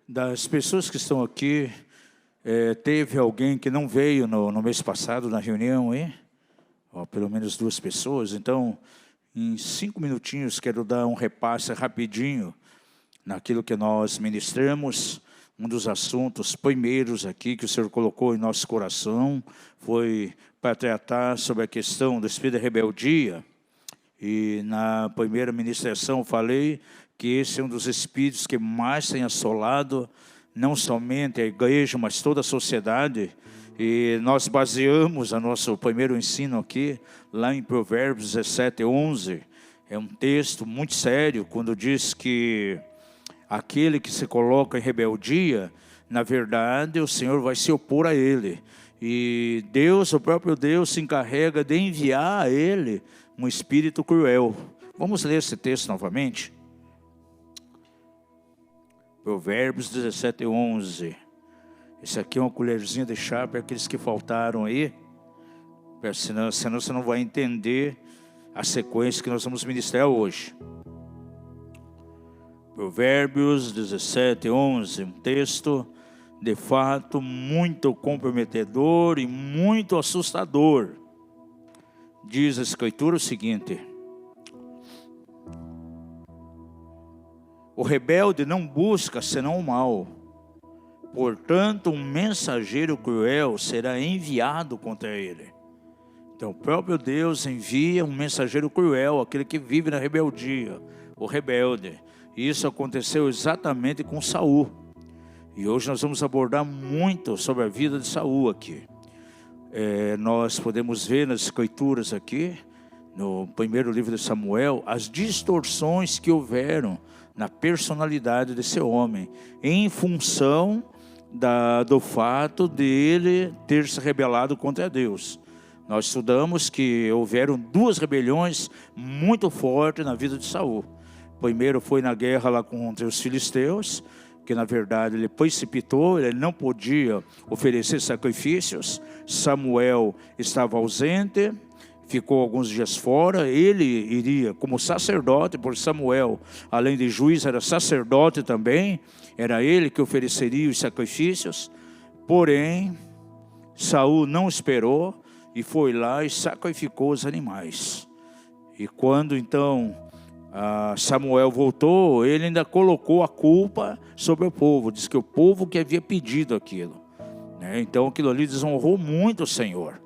Das pessoas que estão aqui, teve alguém que não veio no mês passado na reunião, hein? Pelo menos 2 pessoas. Então, em 5 minutinhos, quero dar um repasse rapidinho naquilo que nós ministramos. Um dos assuntos primeiros aqui que o Senhor colocou em nosso coração foi para tratar sobre a questão do espírito de rebeldia. E na primeira ministração falei que esse é um dos espíritos que mais tem assolado não somente a igreja, mas toda a sociedade. E nós baseamos o nosso primeiro ensino aqui, lá em Provérbios 17:11. É um texto muito sério, quando diz que aquele que se coloca em rebeldia, na verdade, o Senhor vai se opor a ele. E Deus, o próprio Deus, se encarrega de enviar a ele um espírito cruel. Vamos ler esse texto novamente? Provérbios 17:11. Esse aqui é uma colherzinha de chá para aqueles que faltaram aí, senão você não vai entender a sequência que nós vamos ministrar hoje. Provérbios 17:11, um texto de fato muito comprometedor e muito assustador. Diz a Escritura o seguinte: o rebelde não busca senão o mal, portanto um mensageiro cruel será enviado contra ele. Então o próprio Deus envia um mensageiro cruel, aquele que vive na rebeldia, o rebelde. E isso aconteceu exatamente com Saul. E hoje nós vamos abordar muito sobre a vida de Saul aqui. Nós podemos ver nas escrituras aqui, no primeiro livro de Samuel, as distorções que houveram na personalidade desse homem, em função do fato dele ter se rebelado contra Deus. Nós estudamos que houveram 2 rebeliões muito fortes na vida de Saul. Primeiro foi na guerra lá contra os filisteus, que na verdade ele precipitou, ele não podia oferecer sacrifícios. Samuel estava ausente, ficou alguns dias fora. Ele iria como sacerdote, porque Samuel, além de juiz, era sacerdote também. Era ele que ofereceria os sacrifícios. Porém, Saul não esperou e foi lá e sacrificou os animais. E quando então Samuel voltou, ele ainda colocou a culpa sobre o povo. Diz que o povo que havia pedido aquilo, né? Então aquilo ali desonrou muito o Senhor.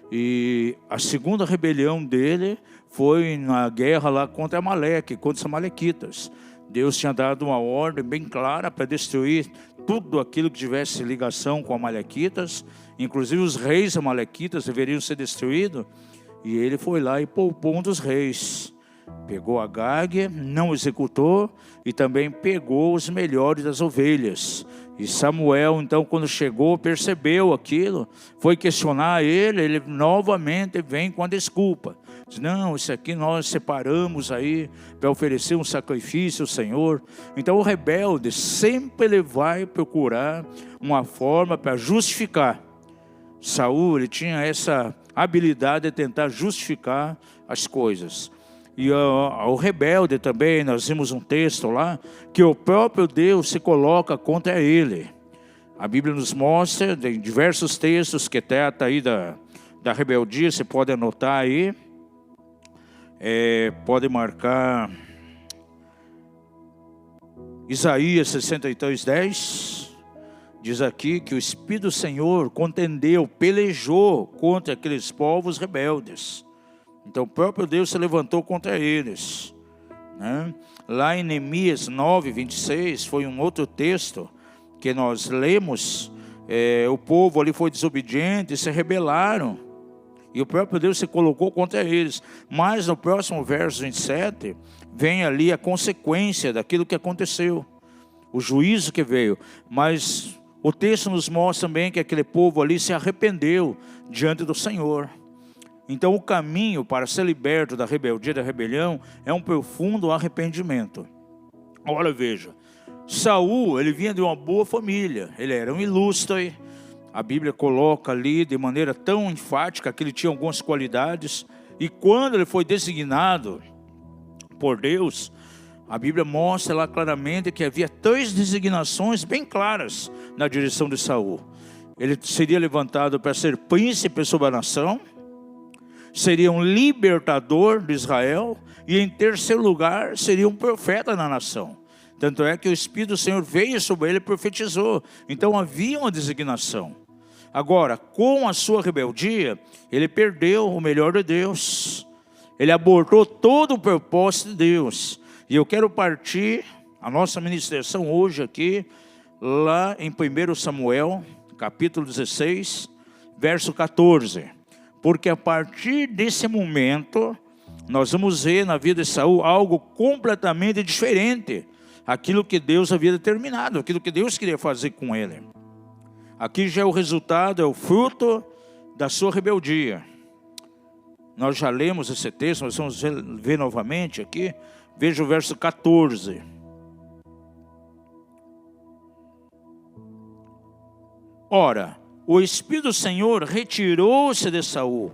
E a segunda rebelião dele foi na guerra lá contra Amaleque, contra os amalequitas. Deus tinha dado uma ordem bem clara para destruir tudo aquilo que tivesse ligação com amalequitas. Inclusive os reis amalequitas deveriam ser destruídos. E ele foi lá e poupou um dos reis. Pegou Agag, não executou, e também pegou os melhores das ovelhas. E Samuel, então, quando chegou, percebeu aquilo, foi questionar ele novamente vem com a desculpa. Diz: não, isso aqui nós separamos aí para oferecer um sacrifício ao Senhor. Então o rebelde sempre ele vai procurar uma forma para justificar. Saul, ele tinha essa habilidade de tentar justificar as coisas. E o rebelde também, nós vimos um texto lá, que o próprio Deus se coloca contra ele. A Bíblia nos mostra, em diversos textos que trata aí da rebeldia, você pode anotar aí, pode marcar Isaías 63:10, diz aqui que o Espírito do Senhor contendeu, pelejou contra aqueles povos rebeldes. Então o próprio Deus se levantou contra eles, né? Lá em Neemias 9:26 foi um outro texto que nós lemos. O povo ali foi desobediente, se rebelaram, e o próprio Deus se colocou contra eles. Mas no próximo verso 27 vem ali a consequência daquilo que aconteceu, o juízo que veio. Mas o texto nos mostra também que aquele povo ali se arrependeu diante do Senhor. Então o caminho para ser liberto da rebeldia, da rebelião, é um profundo arrependimento. Olha, veja, Saul, ele vinha de uma boa família, ele era um ilustre. A Bíblia coloca ali de maneira tão enfática que ele tinha algumas qualidades. E quando ele foi designado por Deus A Bíblia mostra lá claramente que havia 3 designações bem claras na direção de Saul. Ele seria levantado para ser príncipe sobre a nação, seria um libertador de Israel, e em terceiro lugar seria um profeta na nação. Tanto é que o Espírito do Senhor veio sobre ele e profetizou. Então havia uma designação. Agora, com a sua rebeldia, ele perdeu o melhor de Deus. Ele abortou todo o propósito de Deus. E eu quero partir a nossa ministração hoje aqui, lá em 1 Samuel, capítulo 16, verso 14. Porque a partir desse momento, nós vamos ver na vida de Saul algo completamente diferente. Aquilo que Deus havia determinado, aquilo que Deus queria fazer com ele. Aqui já é o resultado, é o fruto da sua rebeldia. Nós já lemos esse texto, nós vamos ver novamente aqui. Veja o verso 14. Ora, o Espírito do Senhor retirou-se de Saul,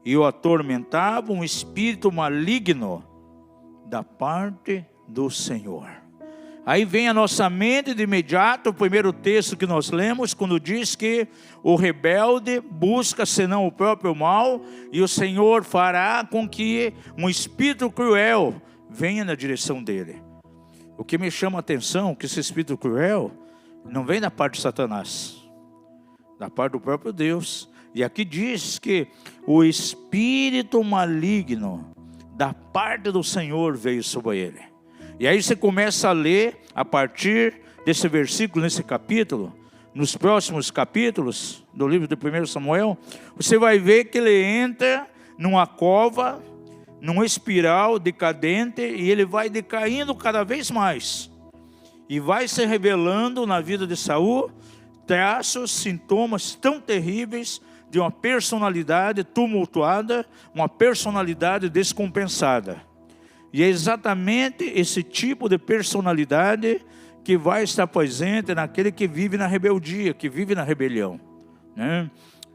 e o atormentava um espírito maligno da parte do Senhor. Aí vem a nossa mente de imediato o primeiro texto que nós lemos, quando diz que o rebelde busca senão o próprio mal, e o Senhor fará com que um espírito cruel venha na direção dele. O que me chama a atenção é que esse espírito cruel não vem da parte de Satanás, da parte do próprio Deus. E aqui diz que o espírito maligno da parte do Senhor veio sobre ele. E aí você começa a ler a partir desse versículo, nesse capítulo, nos próximos capítulos do livro de 1 Samuel, você vai ver que ele entra numa cova, numa espiral decadente, e ele vai decaindo cada vez mais. E vai se revelando na vida de Saul traços, sintomas tão terríveis de uma personalidade tumultuada, uma personalidade descompensada. E é exatamente esse tipo de personalidade que vai estar presente naquele que vive na rebeldia, que vive na rebelião, né?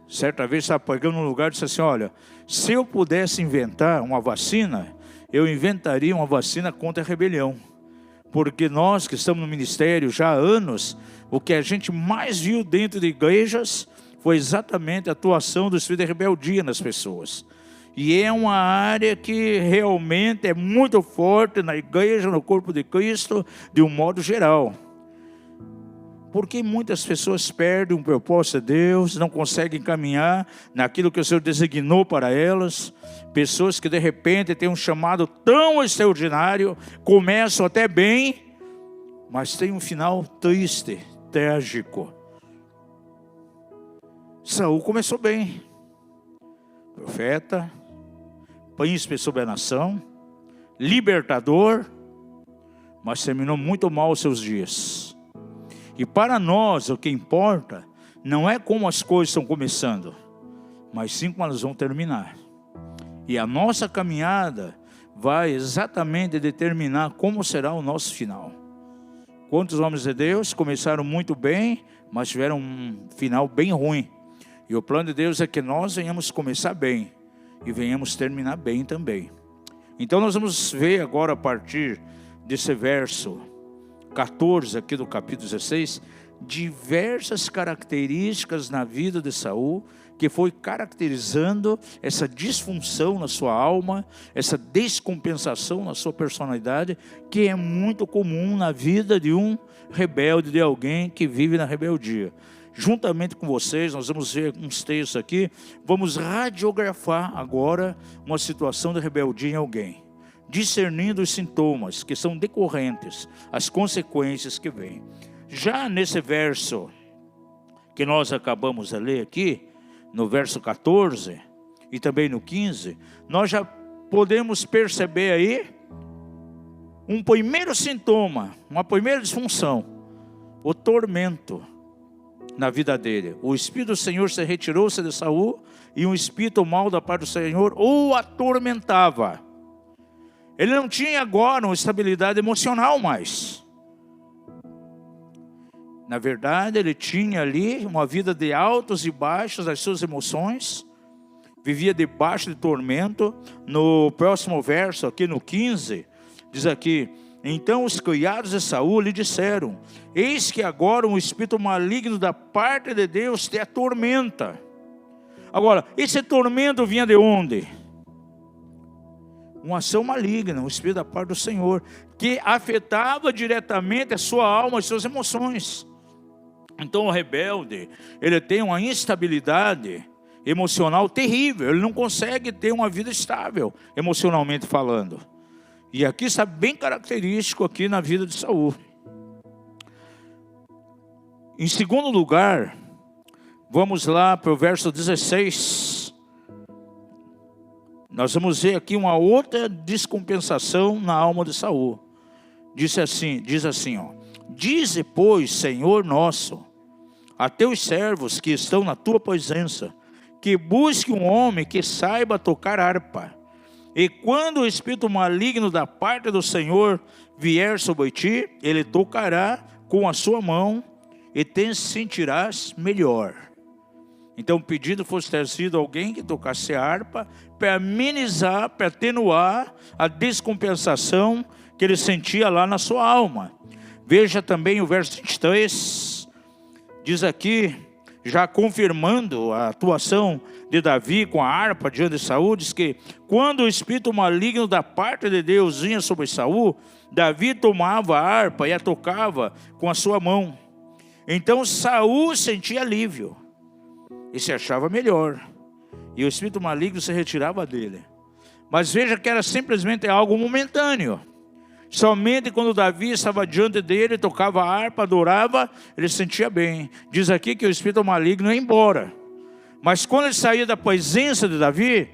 Certa vez estava pregando num lugar e disse assim: olha, se eu pudesse inventar uma vacina, eu inventaria uma vacina contra a rebelião. Porque nós que estamos no ministério já há anos, o que a gente mais viu dentro de igrejas foi exatamente a atuação do espírito de rebeldia nas pessoas. E é uma área que realmente é muito forte na igreja, no corpo de Cristo, de um modo geral. Porque muitas pessoas perdem um propósito de Deus, não conseguem caminhar naquilo que o Senhor designou para elas. Pessoas que de repente têm um chamado tão extraordinário, começam até bem, mas têm um final triste, trágico. Saul começou bem, profeta, príncipe sobre a nação, libertador, mas terminou muito mal os seus dias. E para nós o que importa não é como as coisas estão começando, mas sim como elas vão terminar. E a nossa caminhada vai exatamente determinar como será o nosso final. Quantos homens de Deus começaram muito bem, mas tiveram um final bem ruim. E o plano de Deus é que nós venhamos começar bem e venhamos terminar bem também. Então nós vamos ver agora, a partir desse verso 14 aqui do capítulo 16, diversas características na vida de Saul, que foi caracterizando essa disfunção na sua alma, essa descompensação na sua personalidade, que é muito comum na vida de um rebelde, de alguém que vive na rebeldia. Juntamente com vocês, nós vamos ver uns textos aqui, vamos radiografar agora uma situação de rebeldia em alguém, discernindo os sintomas que são decorrentes, as consequências que vêm. Já nesse verso que nós acabamos de ler aqui, no verso 14 e também no 15, nós já podemos perceber aí um primeiro sintoma, uma primeira disfunção, o tormento na vida dele. O Espírito do Senhor se retirou-se de Saul, e um espírito mau da parte do Senhor o atormentava. Ele não tinha agora uma estabilidade emocional mais. Na verdade, ele tinha ali uma vida de altos e baixos das suas emoções, vivia debaixo de tormento. No próximo verso, aqui no 15, diz aqui: Então os criados de Saul lhe disseram: eis que agora um espírito maligno da parte de Deus te atormenta. Agora, esse tormento vinha de onde? Uma ação maligna, um espírito da parte do Senhor, que afetava diretamente a sua alma, as suas emoções. Então o rebelde, ele tem uma instabilidade emocional terrível, ele não consegue ter uma vida estável, emocionalmente falando. E aqui está bem característico aqui na vida de Saul. Em segundo lugar, vamos lá para o verso 16. Nós vamos ver aqui uma outra descompensação na alma de Saul. Diz assim, ó: dize, pois, Senhor nosso, a teus servos que estão na tua presença, que busque um homem que saiba tocar harpa. E quando o espírito maligno da parte do Senhor vier sobre ti, ele tocará com a sua mão e te sentirás melhor. Então o pedido fosse trazido alguém que tocasse a harpa para amenizar, para atenuar a descompensação que ele sentia lá na sua alma. Veja também o verso 23, diz aqui, já confirmando a atuação de Davi com a harpa diante de Saul, diz que quando o espírito maligno da parte de Deus vinha sobre Saul, Davi tomava a harpa e a tocava com a sua mão. Então Saul sentia alívio e se achava melhor, e o espírito maligno se retirava dele. Mas veja que era simplesmente algo momentâneo. Somente quando Davi estava diante dele, tocava a harpa, adorava, ele se sentia bem. Diz aqui que o espírito maligno ia embora. Mas quando ele saía da presença de Davi,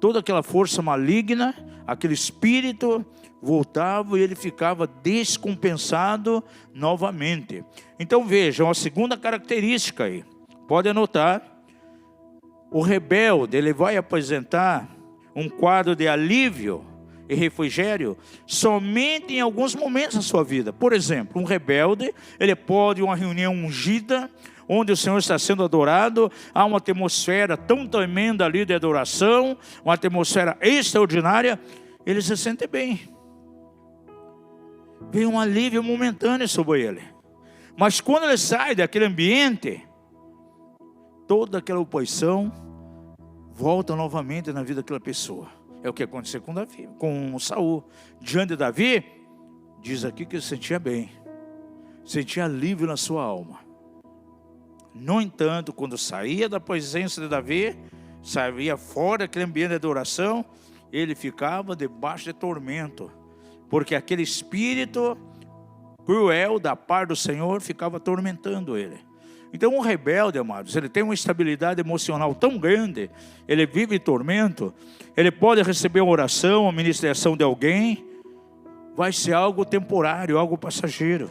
toda aquela força maligna, aquele espírito voltava e ele ficava descompensado novamente. Então vejam a segunda característica aí. Pode anotar. O rebelde, ele vai apresentar um quadro de alívio e refrigério somente em alguns momentos da sua vida. Por exemplo, um rebelde, ele pode ir a uma reunião ungida, onde o Senhor está sendo adorado, há uma atmosfera tão tremenda ali de adoração, uma atmosfera extraordinária, ele se sente bem. Vem um alívio momentâneo sobre ele. Mas quando ele sai daquele ambiente, toda aquela oposição volta novamente na vida daquela pessoa. É o que aconteceu com Davi, com Saul. Diante de Davi, diz aqui que ele sentia bem, sentia alívio na sua alma. No entanto, quando saía da presença de Davi, saía fora daquele ambiente de adoração, ele ficava debaixo de tormento, porque aquele espírito cruel da parte do Senhor ficava atormentando ele. Então um rebelde, amados, ele tem uma instabilidade emocional tão grande, ele vive em tormento, ele pode receber uma oração, uma ministração de alguém, vai ser algo temporário, algo passageiro.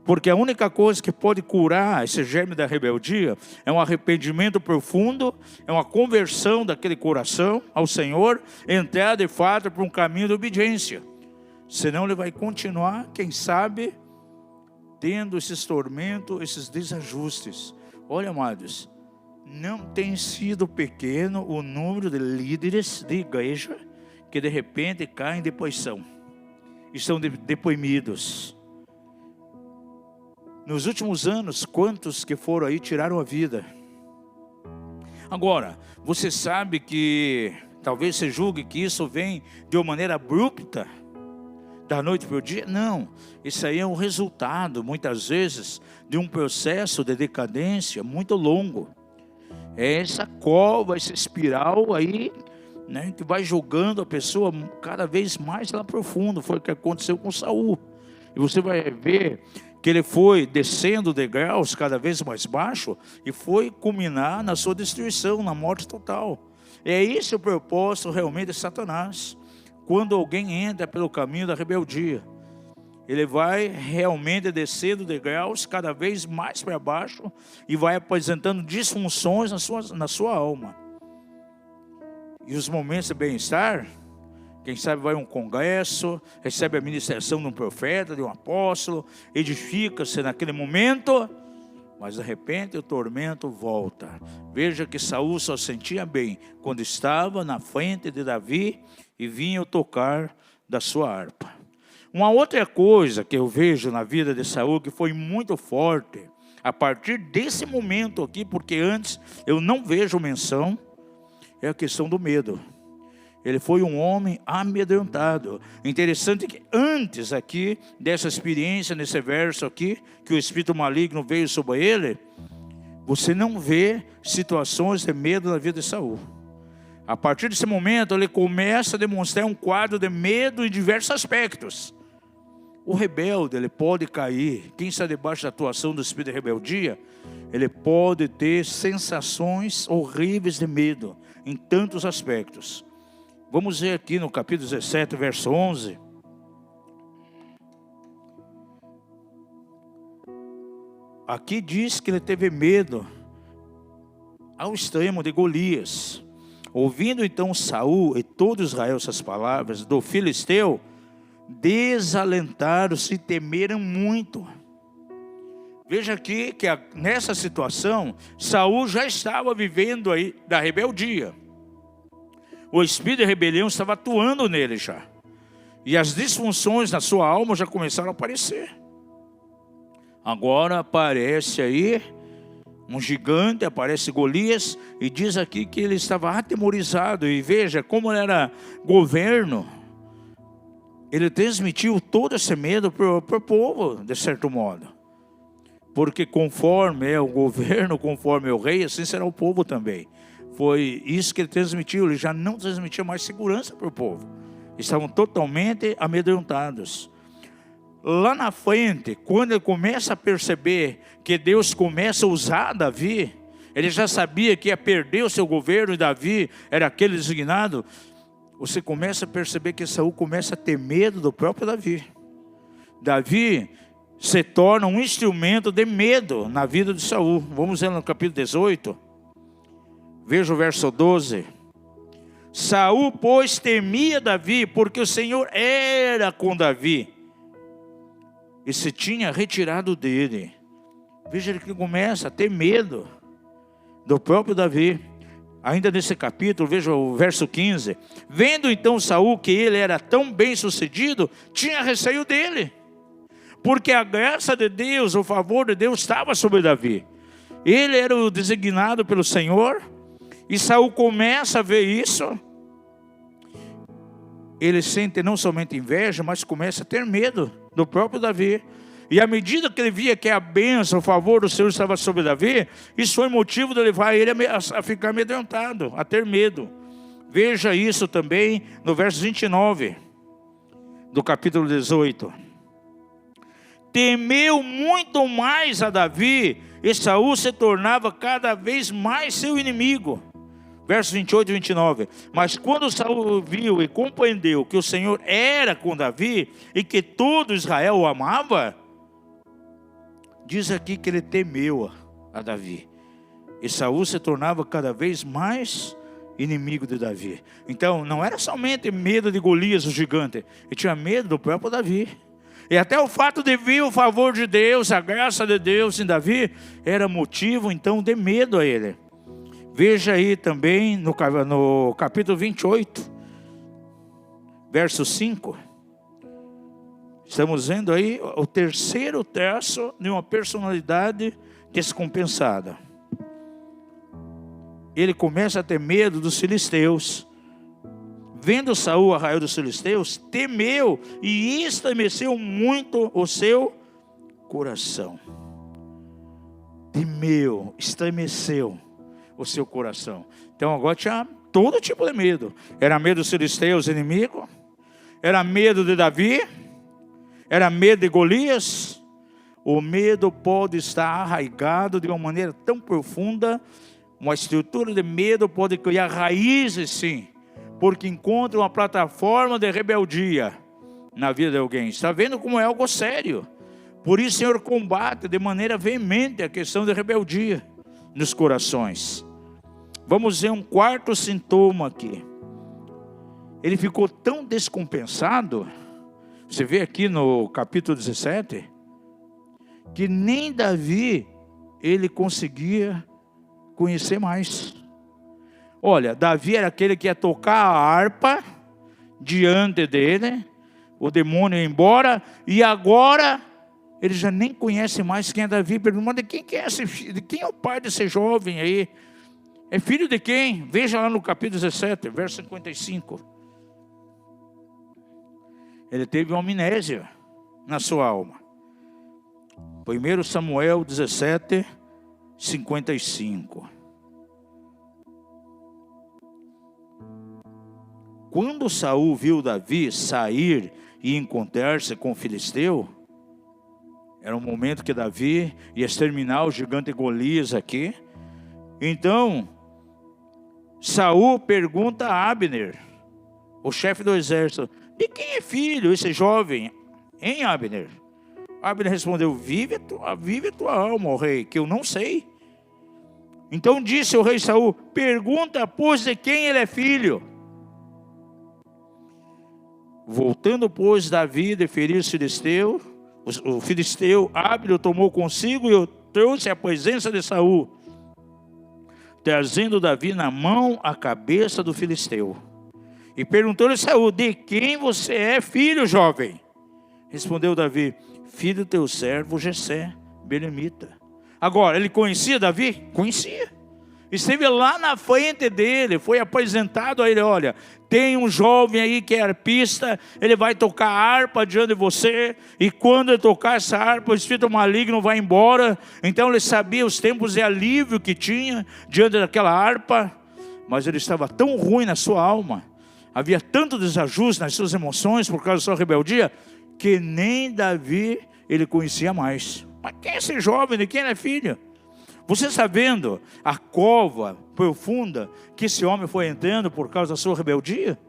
Porque a única coisa que pode curar esse germe da rebeldia é um arrependimento profundo, é uma conversão daquele coração ao Senhor, entrar de fato para um caminho de obediência. Senão ele vai continuar, quem sabe, tendo esses tormentos, esses desajustes. Olha, amados, não tem sido pequeno o número de líderes de igreja que de repente caem em depressão, estão deprimidos. Nos últimos anos, quantos que foram aí tiraram a vida? Agora, você sabe que talvez você julgue que isso vem de uma maneira abrupta, da noite para o dia? Não, isso aí é um resultado, muitas vezes, de um processo de decadência muito longo. É essa cova, essa espiral aí, né, que vai jogando a pessoa cada vez mais lá profundo. Foi o que aconteceu com Saul. E você vai ver que ele foi descendo degraus cada vez mais baixo e foi culminar na sua destruição, na morte total. É esse o propósito realmente de Satanás. Quando alguém entra pelo caminho da rebeldia, ele vai realmente descendo degraus cada vez mais para baixo e vai apresentando disfunções na sua alma. E os momentos de bem-estar, quem sabe vai a um congresso, recebe a ministração de um profeta, de um apóstolo, edifica-se naquele momento, mas de repente o tormento volta. Veja que Saul só sentia bem quando estava na frente de Davi e vinha o tocar da sua harpa. Uma outra coisa que eu vejo na vida de Saul que foi muito forte, a partir desse momento aqui, porque antes eu não vejo menção, é a questão do medo. Ele foi um homem amedrontado. Interessante que antes aqui, dessa experiência, nesse verso aqui, que o espírito maligno veio sobre ele, você não vê situações de medo na vida de Saul. A partir desse momento, ele começa a demonstrar um quadro de medo em diversos aspectos. O rebelde, ele pode cair. Quem está debaixo da atuação do espírito de rebeldia, ele pode ter sensações horríveis de medo, em tantos aspectos. Vamos ver aqui no capítulo 17, verso 11. Aqui diz que ele teve medo ao extremo de Golias. Ouvindo então Saul e todo Israel essas palavras do filisteu, desalentaram-se e temeram muito. Veja aqui que nessa situação, Saul já estava vivendo aí da rebeldia. O espírito de rebelião estava atuando nele já. E as disfunções na sua alma já começaram a aparecer. Agora aparece aí um gigante, aparece Golias, e diz aqui que ele estava atemorizado. E veja como ele era governo. Ele transmitiu todo esse medo para o povo, de certo modo. Porque conforme é o governo, conforme é o rei, assim será o povo também. Foi isso que ele transmitiu, ele já não transmitia mais segurança para o povo. Estavam totalmente amedrontados. Lá na frente, quando ele começa a perceber que Deus começa a usar Davi, ele já sabia que ia perder o seu governo e Davi era aquele designado. Você começa a perceber que Saul começa a ter medo do próprio Davi. Davi se torna um instrumento de medo na vida de Saul. Vamos ver no capítulo 18. Veja o verso 12. Saul, pois, temia Davi, porque o Senhor era com Davi e se tinha retirado dele. Veja ele que começa a ter medo do próprio Davi. Ainda nesse capítulo, veja o verso 15. Vendo então Saul que ele era tão bem sucedido, tinha receio dele, porque a graça de Deus, o favor de Deus estava sobre Davi. Ele era o designado pelo Senhor. E Saul começa a ver isso. Ele sente não somente inveja, mas começa a ter medo do próprio Davi. E à medida que ele via que a bênção, o favor do Senhor estava sobre Davi, isso foi motivo de levar ele a ficar amedrontado, a ter medo. Veja isso também no verso 29 do capítulo 18. Temeu muito mais a Davi, e Saul se tornava cada vez mais seu inimigo. Versos 28 e 29. Mas quando Saul viu e compreendeu que o Senhor era com Davi e que todo Israel o amava, diz aqui que ele temeu a Davi. E Saul se tornava cada vez mais inimigo de Davi. Então não era somente medo de Golias, o gigante. Ele tinha medo do próprio Davi. E até o fato de vir o favor de Deus, a graça de Deus em Davi, era motivo então de medo a ele. Veja aí também no capítulo 28, verso 5. Estamos vendo aí o terceiro traço de uma personalidade descompensada. Ele começa a ter medo dos filisteus. Vendo Saul, arraial dos filisteus, temeu e estremeceu muito o seu coração. Temeu, estremeceu o seu coração. Então agora tinha todo tipo de medo. Era medo dos filisteus, inimigo. Era medo de Davi. Era medo de Golias. O medo pode estar arraigado de uma maneira tão profunda. Uma estrutura de medo pode criar raízes, sim, porque encontra uma plataforma de rebeldia na vida de alguém. Está vendo como é algo sério? Por isso o Senhor combate de maneira veemente a questão de rebeldia nos corações. Vamos ver um quarto sintoma aqui. Ele ficou tão descompensado, você vê aqui no capítulo 17, que nem Davi ele conseguia conhecer mais. Olha, Davi era aquele que ia tocar a harpa diante dele, o demônio ia embora, e agora ele já nem conhece mais quem é Davi. Pergunta: de quem que é esse filho? De quem é o pai desse jovem aí? É filho de quem? Veja lá no capítulo 17, verso 55. Ele teve uma amnésia na sua alma. 1 Samuel 17, 55. Quando Saul viu Davi sair e encontrar-se com o filisteu, era um momento que Davi ia exterminar o gigante Golias aqui. Então, Saul pergunta a Abner, o chefe do exército: de quem é filho esse jovem, hein, Abner? Abner respondeu: vive a tua alma, ó rei, que eu não sei. Então disse o rei Saul: pergunta, pois, de quem ele é filho. Voltando, pois, Davi de ferir o filisteu, Abner o tomou consigo e o trouxe à presença de Saul, trazendo Davi na mão a cabeça do filisteu. E perguntou-lhe Saul: de quem você é filho, jovem? Respondeu Davi: filho do teu servo Jessé, belemita. Agora, ele conhecia Davi? Conhecia. Esteve lá na frente dele, foi apresentado a ele: olha, tem um jovem aí que é arpista, ele vai tocar harpa diante de você, e quando ele tocar essa harpa, o espírito maligno vai embora. Então ele sabia os tempos de alívio que tinha diante daquela harpa, mas ele estava tão ruim na sua alma, havia tanto desajuste nas suas emoções por causa da sua rebeldia, que nem Davi ele conhecia mais. Mas quem é esse jovem? De quem ele é filho? Você está vendo a cova profunda que esse homem foi entrando por causa da sua rebeldia?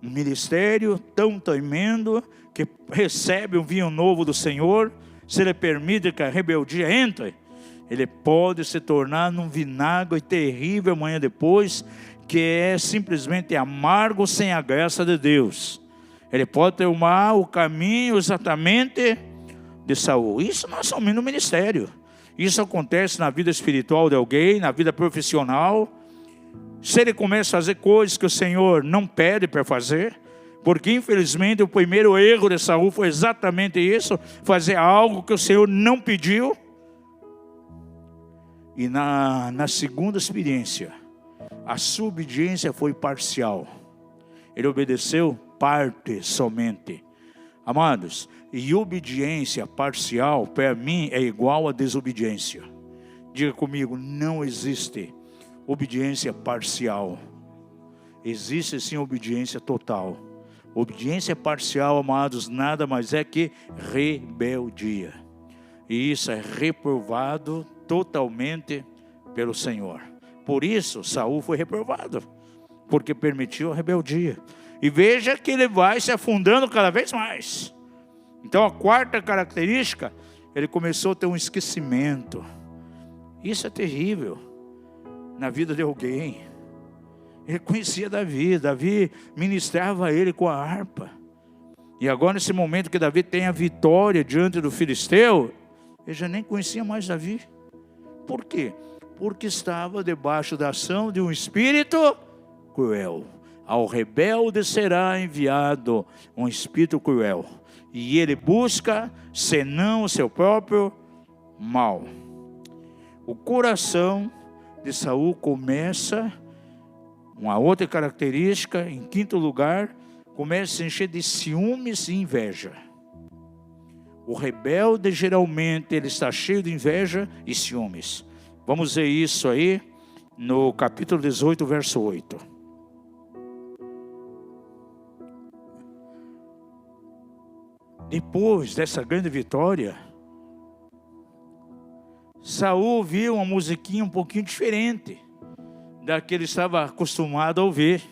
Um ministério tão tremendo que recebe um vinho novo do Senhor. Se ele permite que a rebeldia entre, ele pode se tornar num vinagre terrível amanhã depois, que é simplesmente amargo sem a graça de Deus. Ele pode tomar o caminho exatamente de Saul. Isso não é somente no ministério. Isso acontece na vida espiritual de alguém, na vida profissional. Se ele começa a fazer coisas que o Senhor não pede para fazer, porque infelizmente o primeiro erro de Saul foi exatamente isso, fazer algo que o Senhor não pediu. E na segunda experiência, a sua obediência foi parcial. Ele obedeceu parte somente. Amados, e obediência parcial, para mim, é igual a desobediência. Diga comigo: não existe obediência parcial. Existe sim obediência total. Obediência parcial, amados, nada mais é que rebeldia. E isso é reprovado totalmente pelo Senhor. Por isso, Saul foi reprovado, porque permitiu a rebeldia. E veja que ele vai se afundando cada vez mais. Então a quarta característica, ele começou a ter um esquecimento. Isso é terrível na vida de alguém. Ele conhecia Davi, Davi ministrava a ele com a harpa. E agora nesse momento que Davi tem a vitória diante do filisteu, ele já nem conhecia mais Davi. Por quê? Porque estava debaixo da ação de um espírito cruel. Ao rebelde será enviado um espírito cruel, e ele busca, senão o seu próprio mal. O coração de Saul começa, uma outra característica, em quinto lugar, começa a se encher de ciúmes e inveja. O rebelde geralmente ele está cheio de inveja e ciúmes. Vamos ver isso aí no capítulo 18, verso 8. Depois dessa grande vitória, Saul viu uma musiquinha um pouquinho diferente da que ele estava acostumado a ouvir.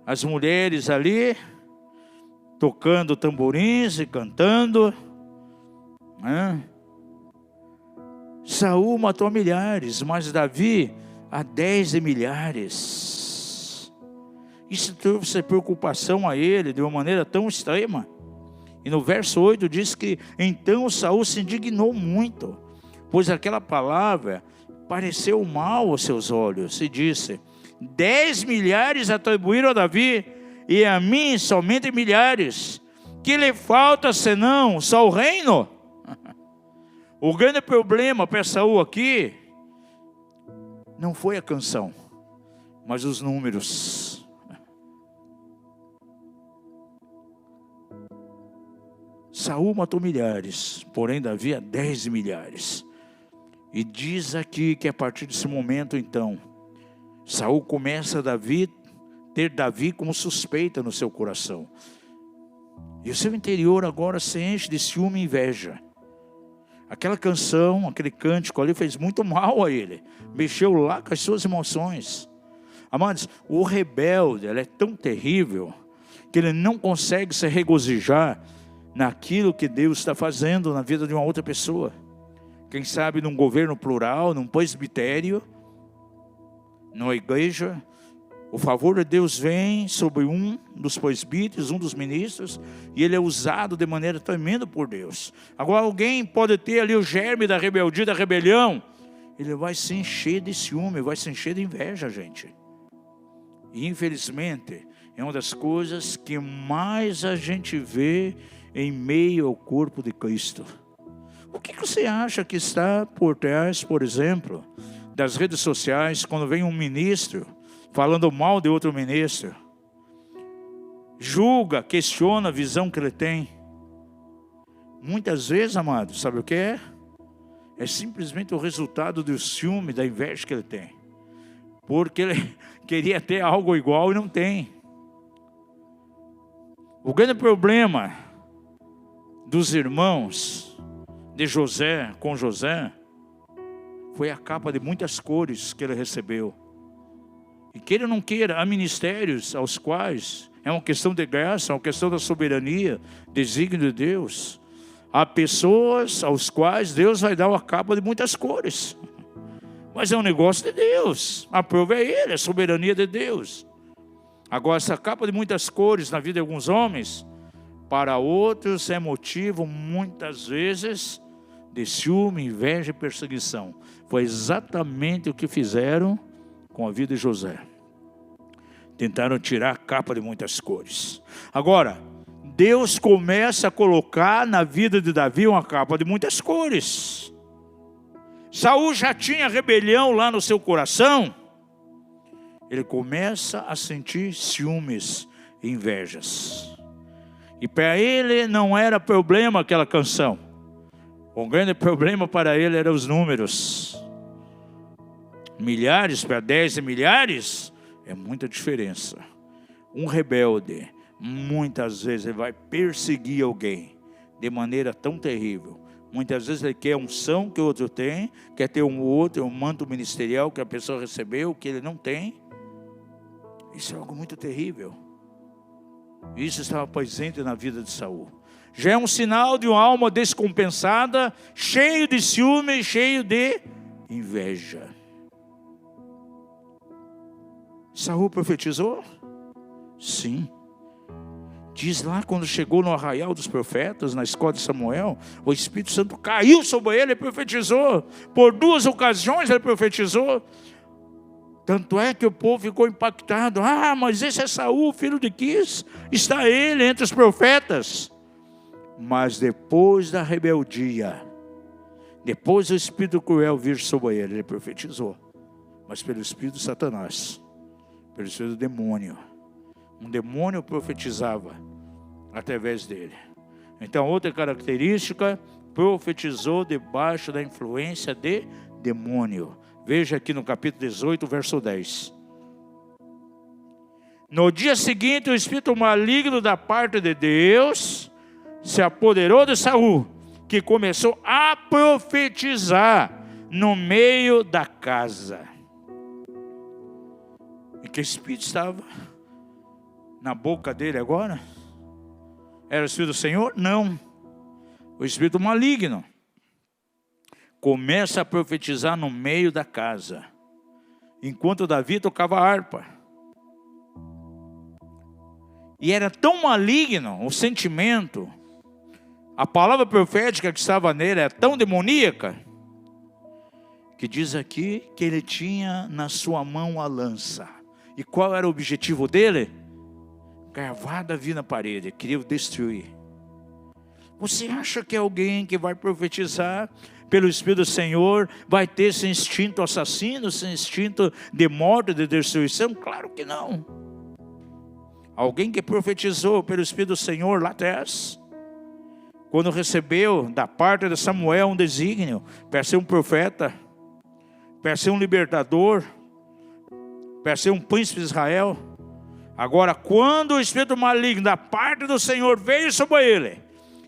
As mulheres ali tocando tamborins e cantando. Saul matou milhares, mas Davi a 10 de milhares. Isso trouxe preocupação a ele de uma maneira tão extrema. E no verso 8 diz que então Saul se indignou muito, pois aquela palavra pareceu mal aos seus olhos, e disse: 10 milhares atribuíram a Davi, e a mim somente milhares. Que lhe falta senão só o reino? O grande problema para Saul aqui não foi a canção, mas os números. Saul matou milhares, porém Davi a 10 milhares. E diz aqui que a partir desse momento então, Saul começa a ter Davi como suspeita no seu coração. E o seu interior agora se enche de ciúme e inveja. Aquela canção, aquele cântico ali fez muito mal a ele. Mexeu lá com as suas emoções. Amados, o rebelde, ele é tão terrível que ele não consegue se regozijar naquilo que Deus está fazendo na vida de uma outra pessoa. Quem sabe num governo plural, num presbitério, numa igreja, o favor de Deus vem sobre um dos presbíteros, um dos ministros, e ele é usado de maneira tremenda por Deus. Agora alguém pode ter ali o germe da rebeldia, da rebelião, ele vai se encher de ciúme, vai se encher de inveja, gente. E infelizmente, é uma das coisas que mais a gente vê em meio ao corpo de Cristo. O que você acha que está por trás, por exemplo, das redes sociais, quando vem um ministro falando mal de outro ministro? Julga, questiona a visão que ele tem. Muitas vezes, amados, sabe o que é? É simplesmente o resultado do ciúme, da inveja que ele tem. Porque ele queria ter algo igual e não tem. O grande problema dos irmãos de José com José foi a capa de muitas cores que ele recebeu. E queira ou não queira, há ministérios aos quais é uma questão de graça, é uma questão da soberania, desígnio de Deus. Há pessoas aos quais Deus vai dar uma capa de muitas cores. Mas é um negócio de Deus. A prova é Ele, a soberania de Deus. Agora, essa capa de muitas cores na vida de alguns homens, para outros é motivo, muitas vezes, de ciúme, inveja e perseguição. Foi exatamente o que fizeram com a vida de José. Tentaram tirar a capa de muitas cores. Agora, Deus começa a colocar na vida de Davi uma capa de muitas cores. Saul já tinha rebelião lá no seu coração. Ele começa a sentir ciúmes e invejas. E para ele não era problema aquela canção. O grande problema para ele eram os números. Milhares para 10 milhares é muita diferença. Um rebelde, muitas vezes ele vai perseguir alguém de maneira tão terrível. Muitas vezes ele quer a unção que o outro tem, quer ter um manto ministerial que a pessoa recebeu, que ele não tem. Isso é algo muito terrível. Isso estava presente na vida de Saul. Já é um sinal de uma alma descompensada, cheio de ciúme, cheio de inveja. Saul profetizou? Sim. Diz lá, quando chegou no arraial dos profetas, na escola de Samuel, o Espírito Santo caiu sobre ele e profetizou. Por 2 ocasiões ele profetizou. Tanto é que o povo ficou impactado. Ah, mas esse é Saul, filho de Quis. Está ele entre os profetas. Mas depois da rebeldia, depois do espírito cruel vir sobre ele profetizou. Mas pelo espírito de Satanás, pelo espírito do demônio. Um demônio profetizava através dele. Então, outra característica, profetizou debaixo da influência de demônio. Veja aqui no capítulo 18, verso 10. No dia seguinte, o espírito maligno da parte de Deus se apoderou de Saul, que começou a profetizar no meio da casa. E que espírito estava na boca dele agora? Era o espírito do Senhor? Não. O espírito maligno começa a profetizar no meio da casa, enquanto Davi tocava harpa. E era tão maligno o sentimento, a palavra profética que estava nele era tão demoníaca, que diz aqui que ele tinha na sua mão a lança. E qual era o objetivo dele? Gravada vi na parede, queria destruir. Você acha que alguém que vai profetizar pelo Espírito do Senhor vai ter esse instinto assassino, esse instinto de morte, de destruição? Claro que não. Alguém que profetizou pelo Espírito do Senhor lá atrás, quando recebeu da parte de Samuel um desígnio para ser um profeta, para ser um libertador, para ser um príncipe de Israel. Agora, quando o espírito maligno da parte do Senhor veio sobre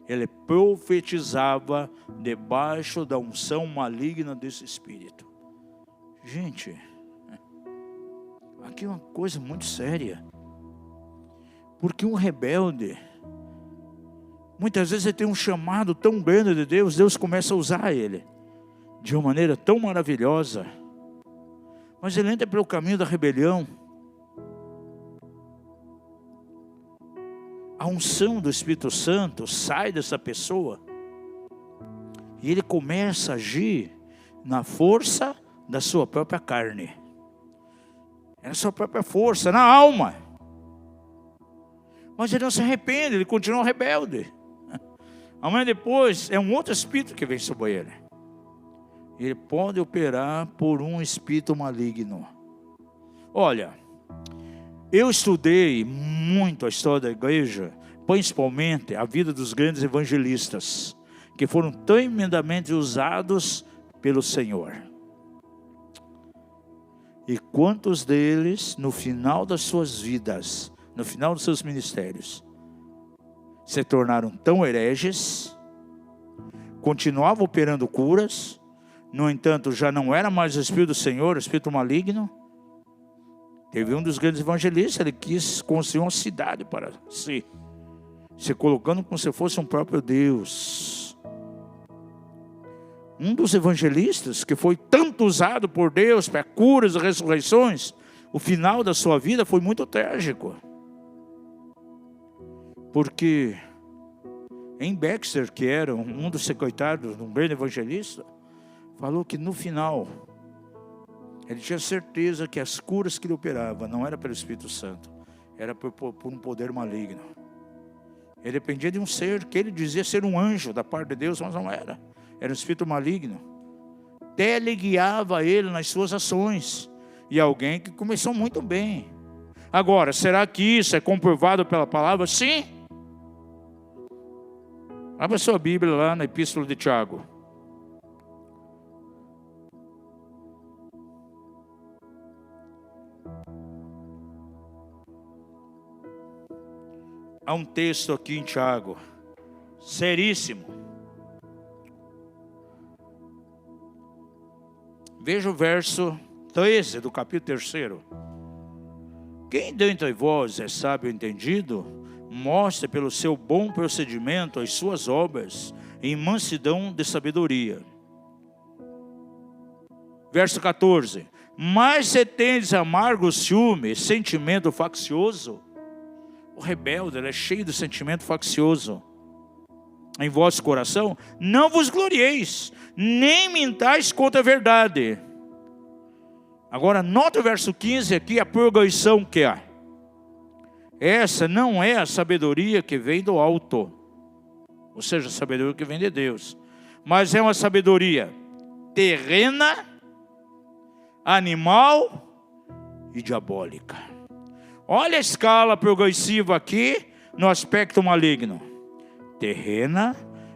ele profetizava debaixo da unção maligna desse espírito. Gente, aqui é uma coisa muito séria. Porque um rebelde, muitas vezes ele tem um chamado tão grande de Deus, Deus começa a usar ele de uma maneira tão maravilhosa. Mas ele entra pelo caminho da rebelião. A unção do Espírito Santo sai dessa pessoa e ele começa a agir na força da sua própria carne, na sua própria força, na alma. Mas ele não se arrepende, ele continua rebelde. Amanhã depois é um outro espírito que vem sobre ele. Ele pode operar por um espírito maligno. Olha, eu estudei muito a história da igreja, principalmente a vida dos grandes evangelistas, que foram tremendamente usados pelo Senhor. E quantos deles, no final das suas vidas, no final dos seus ministérios, se tornaram tão hereges, continuavam operando curas, no entanto, já não era mais o Espírito do Senhor, o Espírito maligno. Teve um dos grandes evangelistas, ele quis construir uma cidade para si, se colocando como se fosse um próprio Deus. Um dos evangelistas, que foi tanto usado por Deus para curas e ressurreições, o final da sua vida foi muito trágico. Porque em Baxter, que era um dos secretários de um grande evangelista, falou que no final ele tinha certeza que as curas que ele operava não era pelo Espírito Santo, era por um poder maligno. Ele dependia de um ser que ele dizia ser um anjo da parte de Deus, mas não era. Era um espírito maligno. Até ele guiava ele nas suas ações. E alguém que começou muito bem. Agora, será que isso é comprovado pela palavra? Sim. Abra sua Bíblia lá na Epístola de Tiago. Há um texto aqui em Tiago, seríssimo. Veja o verso 13 do capítulo 3. Quem dentre vós é sábio e entendido, mostre pelo seu bom procedimento as suas obras em mansidão de sabedoria. Verso 14. Mas se tendes amargo ciúme, sentimento faccioso, o rebelde, ele é cheio de sentimento faccioso em vosso coração, não vos glorieis, nem mintais contra a verdade. Agora, nota o verso 15 aqui, a purgação que há. Essa não é a sabedoria que vem do alto, ou seja, a sabedoria que vem de Deus, mas é uma sabedoria terrena, animal e diabólica. Olha a escala progressiva aqui no aspecto maligno. Terrena,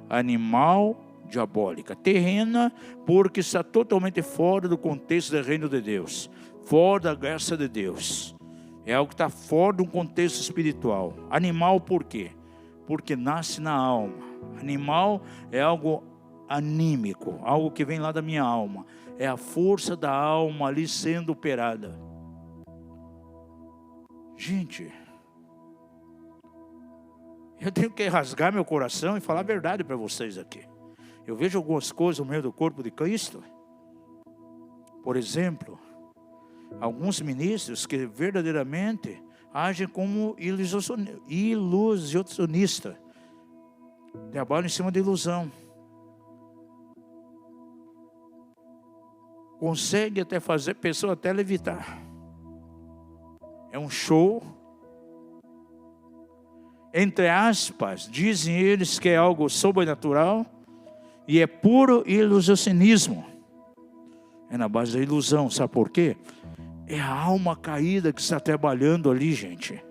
animal, diabólica. Terrena porque está totalmente fora do contexto do reino de Deus, fora da graça de Deus. É algo que está fora de um contexto espiritual. Animal por quê? Porque nasce na alma. Animal é algo anímico, algo que vem lá da minha alma. É a força da alma ali sendo operada. Gente, eu tenho que rasgar meu coração e falar a verdade para vocês aqui. Eu vejo algumas coisas no meio do corpo de Cristo. Por exemplo, alguns ministros que verdadeiramente agem como ilusionistas. Trabalham em cima de ilusão. Consegue até fazer a pessoa até levitar. É um show entre aspas, dizem eles que é algo sobrenatural e é puro ilusionismo. É na base da ilusão, sabe por quê? É a alma caída que está trabalhando ali, gente.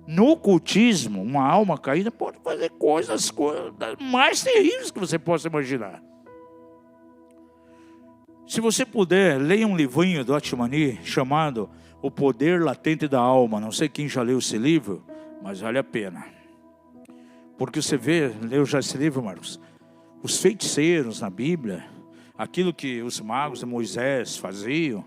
No ocultismo, uma alma caída pode fazer coisas mais terríveis que você possa imaginar. Se você puder, leia um livrinho do Atmani chamado O Poder Latente da Alma. Não sei quem já leu esse livro, mas vale a pena. Porque você vê, leu já esse livro, Marcos? Os feiticeiros na Bíblia, aquilo que os magos de Moisés faziam,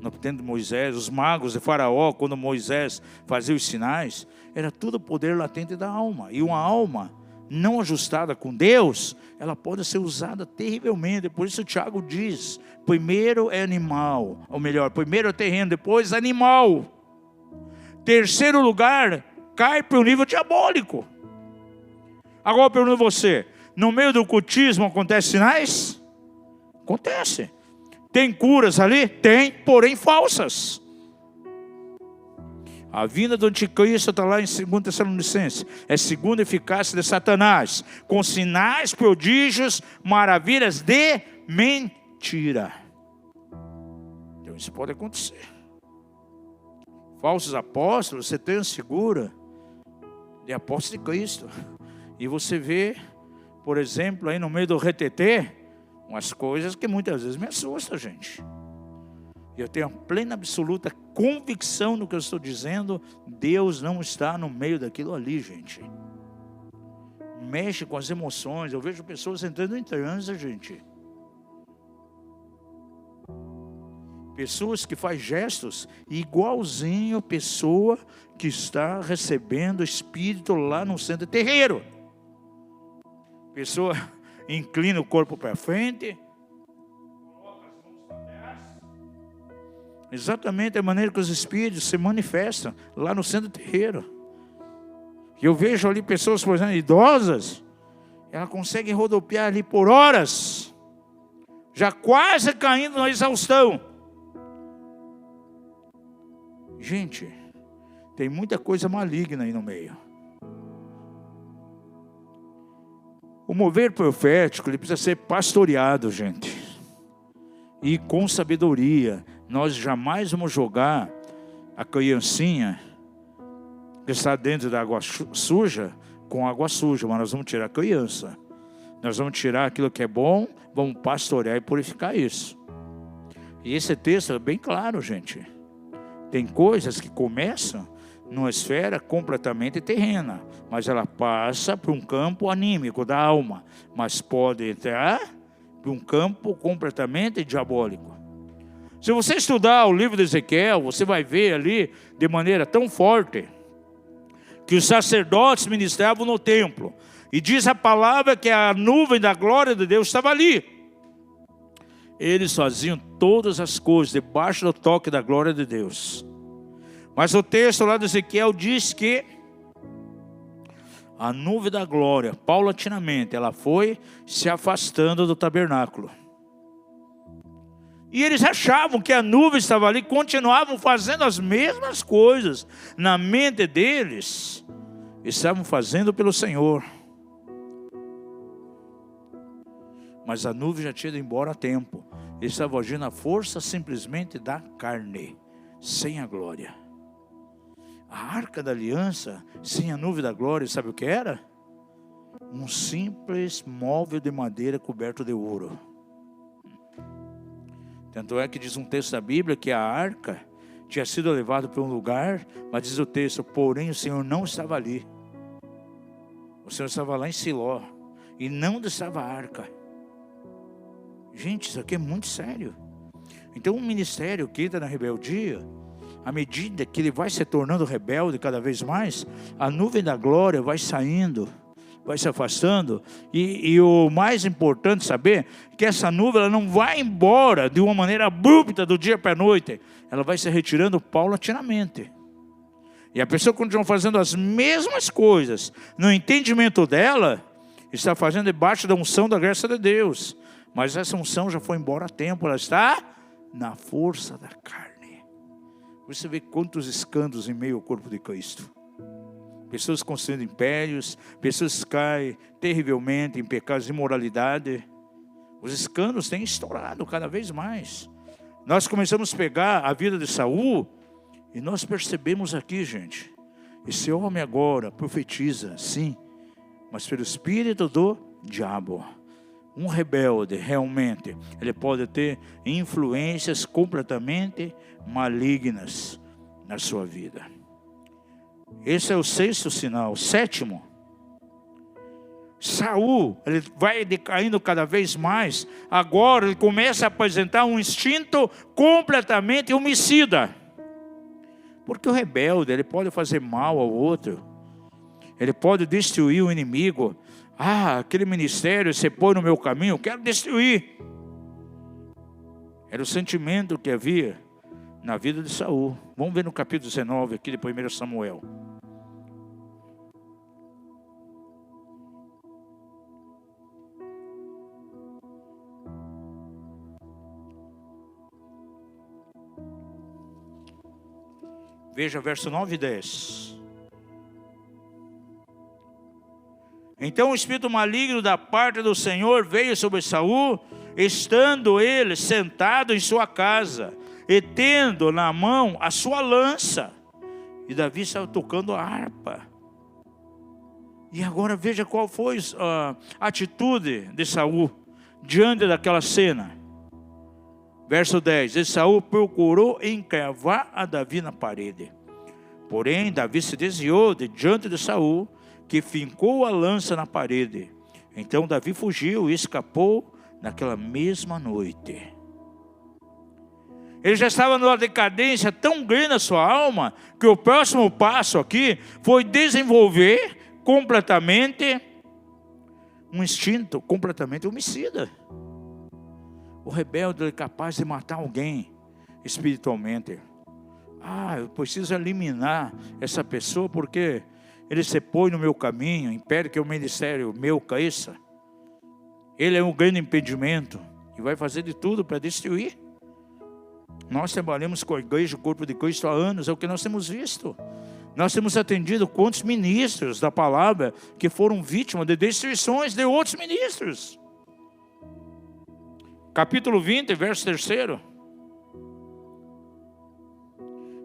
no tempo de Moisés, os magos de Faraó, quando Moisés fazia os sinais, era tudo poder latente da alma. E uma alma não ajustada com Deus, ela pode ser usada terrivelmente. Por isso o Tiago diz, primeiro é animal, ou melhor, primeiro é terreno, depois animal. Terceiro lugar, cai para o nível diabólico. Agora eu pergunto a você, no meio do ocultismo acontecem sinais? Acontece. Tem curas ali? Tem, porém falsas. A vinda do anticristo está lá em 2 Tessalonicenses. É segunda eficácia de Satanás, com sinais, prodígios, maravilhas de mentira. Então isso pode acontecer. Falsos apóstolos, você tem segura de apóstolo de Cristo. E você vê, por exemplo, aí no meio do RTT, umas coisas que muitas vezes me assustam, gente. Eu tenho a plena, absoluta convicção no que eu estou dizendo. Deus não está no meio daquilo ali, gente. Mexe com as emoções. Eu vejo pessoas entrando em transe, gente. Pessoas que fazem gestos igualzinho a pessoa que está recebendo o Espírito lá no centro terreiro. Pessoa inclina o corpo para frente, coloca as mãos para trás. Exatamente a maneira que os espíritos se manifestam lá no centro terreiro. E eu vejo ali pessoas, por exemplo, idosas, elas conseguem rodopiar ali por horas, já quase caindo na exaustão. Gente, tem muita coisa maligna aí no meio. O mover profético, ele precisa ser pastoreado, gente. E com sabedoria. Nós jamais vamos jogar a criancinha que está dentro da água suja com água suja. Mas nós vamos tirar a criança. Nós vamos tirar aquilo que é bom, vamos pastorear e purificar isso. E esse texto é bem claro, gente. Tem coisas que começam numa esfera completamente terrena, mas ela passa para um campo anímico da alma, mas pode entrar para um campo completamente diabólico. Se você estudar o livro de Ezequiel, você vai ver ali de maneira tão forte que os sacerdotes ministravam no templo, e diz a palavra que a nuvem da glória de Deus estava ali. Eles faziam todas as coisas debaixo do toque da glória de Deus. Mas o texto lá de Ezequiel diz que a nuvem da glória, paulatinamente, ela foi se afastando do tabernáculo. E eles achavam que a nuvem estava ali, continuavam fazendo as mesmas coisas. Na mente deles, estavam fazendo pelo Senhor. Mas a nuvem já tinha ido embora há tempo. Eles estavam agindo à força simplesmente da carne, sem a glória. A arca da aliança, sem a nuvem da glória, sabe o que era? Um simples móvel de madeira coberto de ouro. Tanto é que diz um texto da Bíblia que a arca tinha sido levada para um lugar, mas diz o texto, porém o Senhor não estava ali. O Senhor estava lá em Siló, e não estava a arca. Gente, isso aqui é muito sério. Então um ministério que entra na rebeldia, à medida que ele vai se tornando rebelde cada vez mais, a nuvem da glória vai saindo, vai se afastando. E o mais importante saber, que essa nuvem ela não vai embora de uma maneira abrupta do dia para a noite. Ela vai se retirando paulatinamente. E a pessoa continua fazendo as mesmas coisas. No entendimento dela, está fazendo debaixo da unção da graça de Deus. Mas essa unção já foi embora há tempo. Ela está na força da carne. Você vê quantos escândalos em meio ao corpo de Cristo. Pessoas construindo impérios, pessoas caem terrivelmente em pecados de imoralidade. Os escândalos têm estourado cada vez mais. Nós começamos a pegar a vida de Saul e nós percebemos aqui, gente, esse homem agora profetiza, sim, mas pelo espírito do diabo. Um rebelde, realmente, ele pode ter influências completamente malignas na sua vida. Esse é o 6º sinal. 7º, Saul, ele vai decaindo cada vez mais. Agora ele começa a apresentar um instinto completamente homicida. Porque o rebelde, ele pode fazer mal ao outro. Ele pode destruir o inimigo. Aquele ministério você põe no meu caminho, eu quero destruir. Era o sentimento que havia na vida de Saul. Vamos ver no capítulo 19 aqui de 1 Samuel. Veja verso 9 e 10. Então o espírito maligno da parte do Senhor veio sobre Saul, estando ele sentado em sua casa, e tendo na mão a sua lança. E Davi estava tocando a harpa. E agora veja qual foi a atitude de Saul diante daquela cena. Verso 10. E Saul procurou encravar a Davi na parede. Porém Davi se desviou de diante de Saul, que fincou a lança na parede. Então Davi fugiu e escapou naquela mesma noite. Ele já estava numa decadência tão grande na sua alma, que o próximo passo aqui foi desenvolver completamente um instinto completamente homicida. O rebelde é capaz de matar alguém espiritualmente. Eu preciso eliminar essa pessoa porque ele se põe no meu caminho, impede que o ministério meu cresça. Ele é um grande impedimento e vai fazer de tudo para destruir. Nós trabalhamos com a igreja, o corpo de Cristo há anos, é o que nós temos visto. Nós temos atendido quantos ministros da palavra que foram vítimas de destruições de outros ministros. Capítulo 20, verso 3.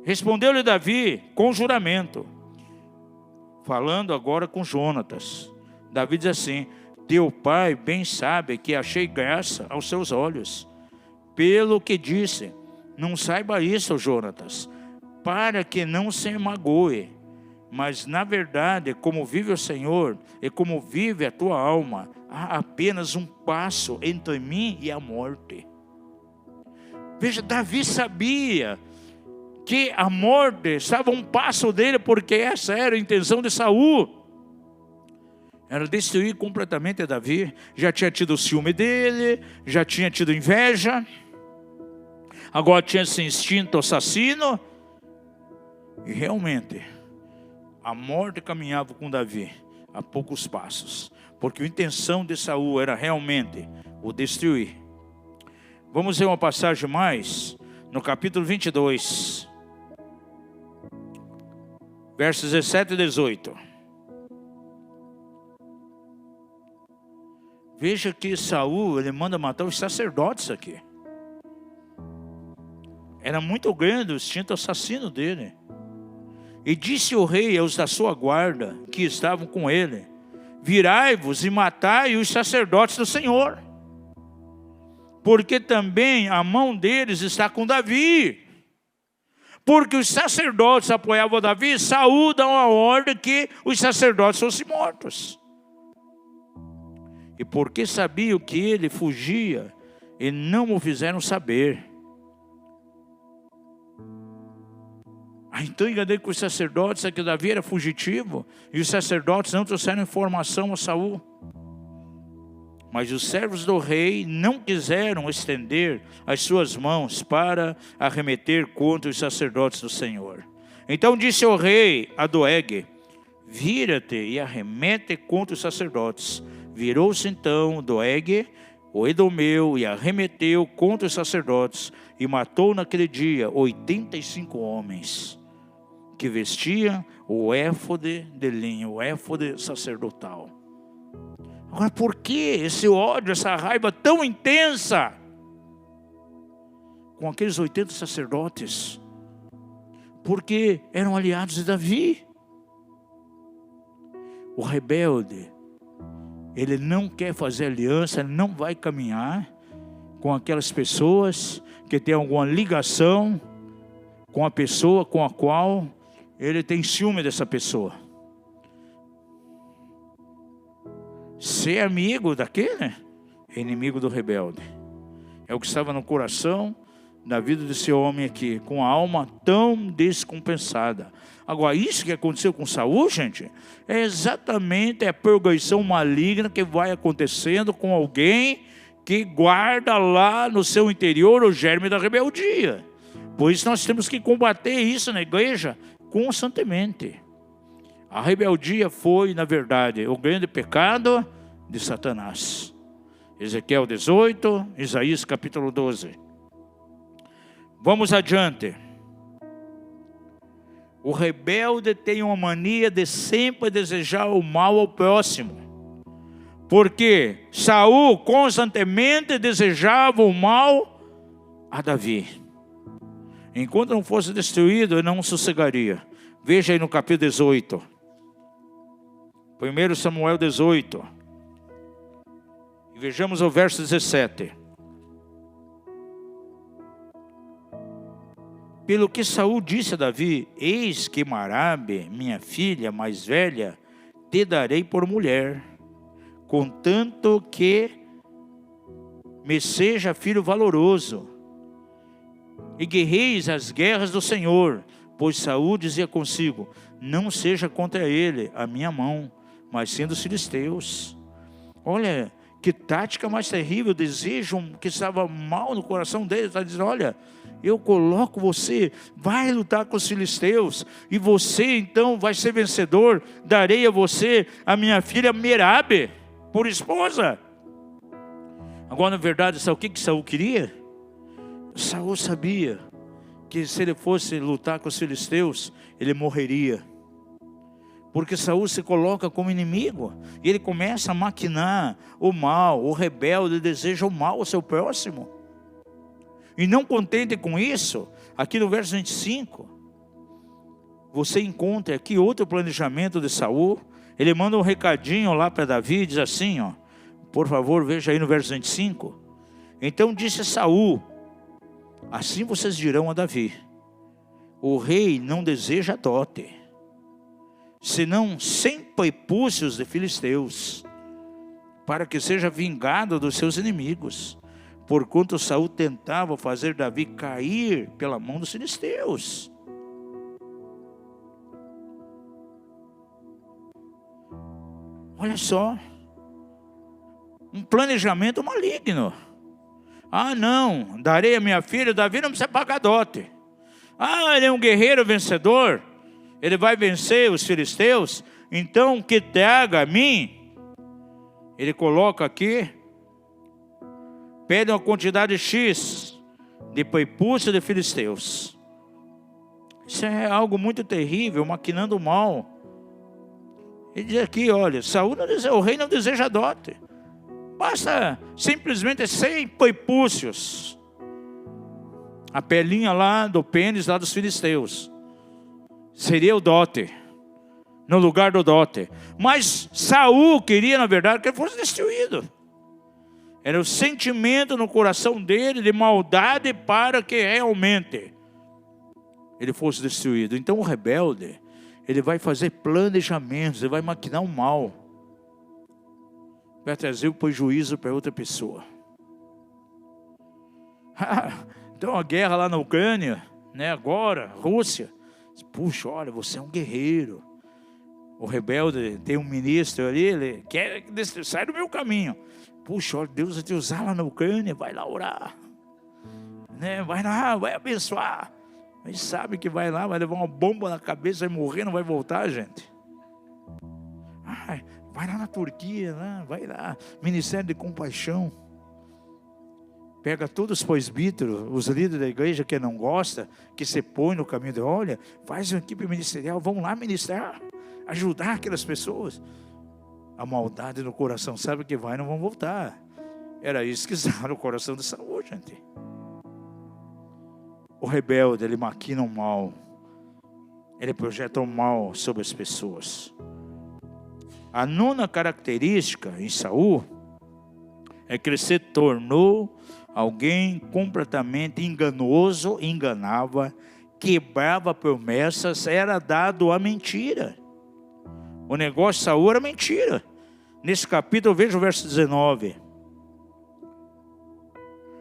Respondeu-lhe Davi com juramento, falando agora com Jonatas. Davi diz assim: teu pai bem sabe que achei graça aos seus olhos, pelo que disse. Não saiba isso, Jonatas, para que não se magoe. Mas na verdade, como vive o Senhor e como vive a tua alma, há apenas um passo entre mim e a morte. Veja, Davi sabia que a morte estava a um passo dele, porque essa era a intenção de Saul. Era destruir completamente Davi. Já tinha tido o ciúme dele, já tinha tido inveja, agora tinha esse instinto assassino. E realmente a morte caminhava com Davi a poucos passos, porque a intenção de Saul era realmente o destruir. Vamos ver uma passagem mais, no capítulo 22, versos 17 e 18. Veja que Saul, ele manda matar os sacerdotes aqui. Era muito grande o instinto assassino dele. E disse o rei aos da sua guarda, que estavam com ele: virai-vos e matai os sacerdotes do Senhor, porque também a mão deles está com Davi. Porque os sacerdotes apoiavam Davi, Saul dá uma ordem que os sacerdotes fossem mortos. E porque sabiam que ele fugia, e não o fizeram saber. Então enganei com os sacerdotes é que Davi era fugitivo, e os sacerdotes não trouxeram informação a Saul. Mas os servos do rei não quiseram estender as suas mãos para arremeter contra os sacerdotes do Senhor. Então disse o rei a Doeg: vira-te e arremete contra os sacerdotes. Virou-se então Doeg, o edomeu, e arremeteu contra os sacerdotes, e matou naquele dia 85 homens. que vestia o éfode de linho, o éfode sacerdotal. Agora, por que esse ódio, essa raiva tão intensa com aqueles 80 sacerdotes? Porque eram aliados de Davi. O rebelde, ele não quer fazer aliança, ele não vai caminhar com aquelas pessoas que têm alguma ligação com a pessoa com a qual ele tem ciúme dessa pessoa. Ser amigo daquele é inimigo do rebelde. É o que estava no coração da vida desse homem aqui, com a alma tão descompensada. Agora, isso que aconteceu com Saul, gente, é exatamente a perseguição maligna que vai acontecendo com alguém que guarda lá no seu interior o germe da rebeldia. Por isso nós temos que combater isso na igreja constantemente. A rebeldia foi, na verdade, o grande pecado de Satanás. Ezequiel 18, Isaías capítulo 12. Vamos adiante. O rebelde tem uma mania de sempre desejar o mal ao próximo. Porque Saul constantemente desejava o mal a Davi. Enquanto não fosse destruído, ele não sossegaria. Veja aí no capítulo 18. 1 Samuel 18. E vejamos o verso 17. Pelo que Saul disse a Davi: eis que Merabe, minha filha mais velha, te darei por mulher, contanto que me seja filho valoroso, e guerreis as guerras do Senhor. Pois Saul dizia consigo: não seja contra ele a minha mão, mas sim dos filisteus. Olha, que tática mais terrível. Desejo que estava mal no coração dele. Está dizendo: olha, eu coloco você, vai lutar com os filisteus, e você então vai ser vencedor. Darei a você a minha filha Merabe por esposa. Agora, na verdade, sabe o que Saul queria? Saul sabia que se ele fosse lutar com os filisteus, ele morreria. Porque Saul se coloca como inimigo, e ele começa a maquinar o mal. O rebelde deseja o mal ao seu próximo. E não contente com isso, aqui no verso 25, você encontra aqui outro planejamento de Saul. Ele manda um recadinho lá para Davi, diz assim, ó, por favor, veja aí no verso 25. Então disse Saul: assim vocês dirão a Davi: o rei não deseja dote, senão 100 prepúcios de filisteus, para que seja vingado dos seus inimigos, porquanto Saul tentava fazer Davi cair pela mão dos filisteus. Olha só, um planejamento maligno. Ah, não, darei a minha filha. Davi não precisa pagar dote. Ah, ele é um guerreiro vencedor, ele vai vencer os filisteus, então que traga a mim. Ele coloca aqui, pede uma quantidade X de prepúcio de filisteus. Isso é algo muito terrível, maquinando o mal. Ele diz aqui, olha, Saul não deseja, o rei não deseja dote. Basta simplesmente 100 prepúcios. A pelinha lá do pênis lá dos filisteus seria o dote, no lugar do dote. Mas Saul queria, na verdade, que ele fosse destruído. Era o sentimento no coração dele de maldade para que realmente ele fosse destruído. Então o rebelde, ele vai fazer planejamentos, ele vai maquinar o mal para trazer o prejuízo para outra pessoa. Então a guerra lá na Ucrânia, né, agora, Rússia. Puxa, olha, você é um guerreiro. O rebelde tem um ministro ali, ele quer sai do meu caminho. Puxa, olha, Deus vai te usar lá na Ucrânia, vai lá orar, né? Vai lá, vai abençoar. A gente sabe que vai lá, vai levar uma bomba na cabeça, vai morrer, não vai voltar, gente. Ai, vai lá na Turquia, né? Vai lá, Ministério de Compaixão. Pega todos os presbíteros, os líderes da igreja que não gosta, que se põe no caminho de, olha, faz uma equipe ministerial, vão lá ministrar, ajudar aquelas pessoas. A maldade no coração, sabe que vai e não vão voltar. Era isso que estava no coração de Saul, gente. O rebelde, ele maquina o mal. Ele projeta o mal sobre as pessoas. A nona característica em Saul é que ele se tornou alguém completamente enganoso, enganava, quebrava promessas, era dado a mentira. O negócio de Saul era mentira. Nesse capítulo, veja o verso 19.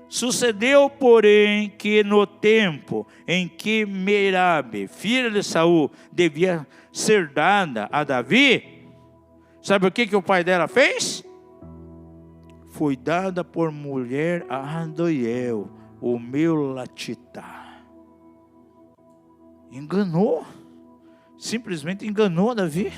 Sucedeu, porém, que no tempo em que Merabe, filha de Saul, devia ser dada a Davi, sabe o que o pai dela fez? Foi dada por mulher a Adoiel, o Meolatita. Enganou, simplesmente enganou Davi.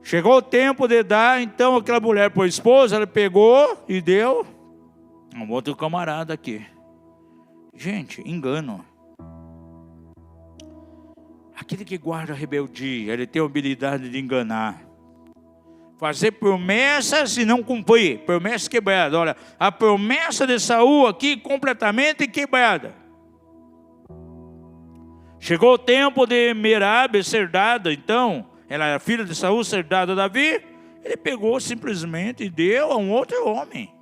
Chegou o tempo de dar, então, aquela mulher por esposa, ela pegou e deu a um outro camarada aqui. Gente, engano. Aquele que guarda a rebeldia, ele tem a habilidade de enganar. Fazer promessas e não cumprir. Promessa quebrada. Olha, a promessa de Saul aqui completamente quebrada. Chegou o tempo de Merabe ser dada, então, ela era filha de Saul, ser dada a Davi. Ele pegou simplesmente e deu a um outro homem.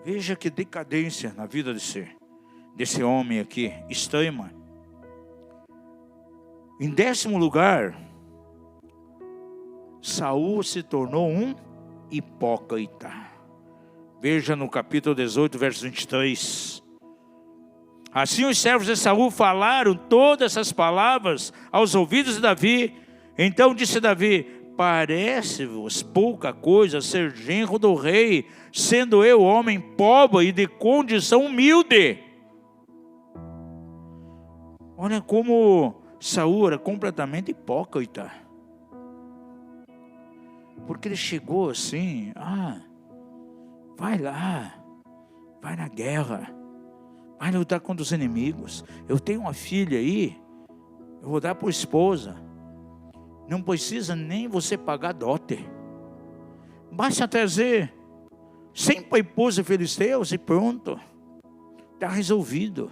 Veja que decadência na vida desse homem aqui, extrema. Em 10º lugar, Saul se tornou um hipócrita. Veja no capítulo 18, verso 23. Assim os servos de Saul falaram todas essas palavras aos ouvidos de Davi. Então disse Davi: parece-vos pouca coisa ser genro do rei, sendo eu homem pobre e de condição humilde. Olha como Saul era completamente hipócrita. Porque ele chegou assim, vai lá, vai na guerra, vai lutar contra os inimigos. Eu tenho uma filha aí, eu vou dar por esposa. Não precisa nem você pagar dote. Basta trazer 100 paipus filisteus e pronto. Está resolvido.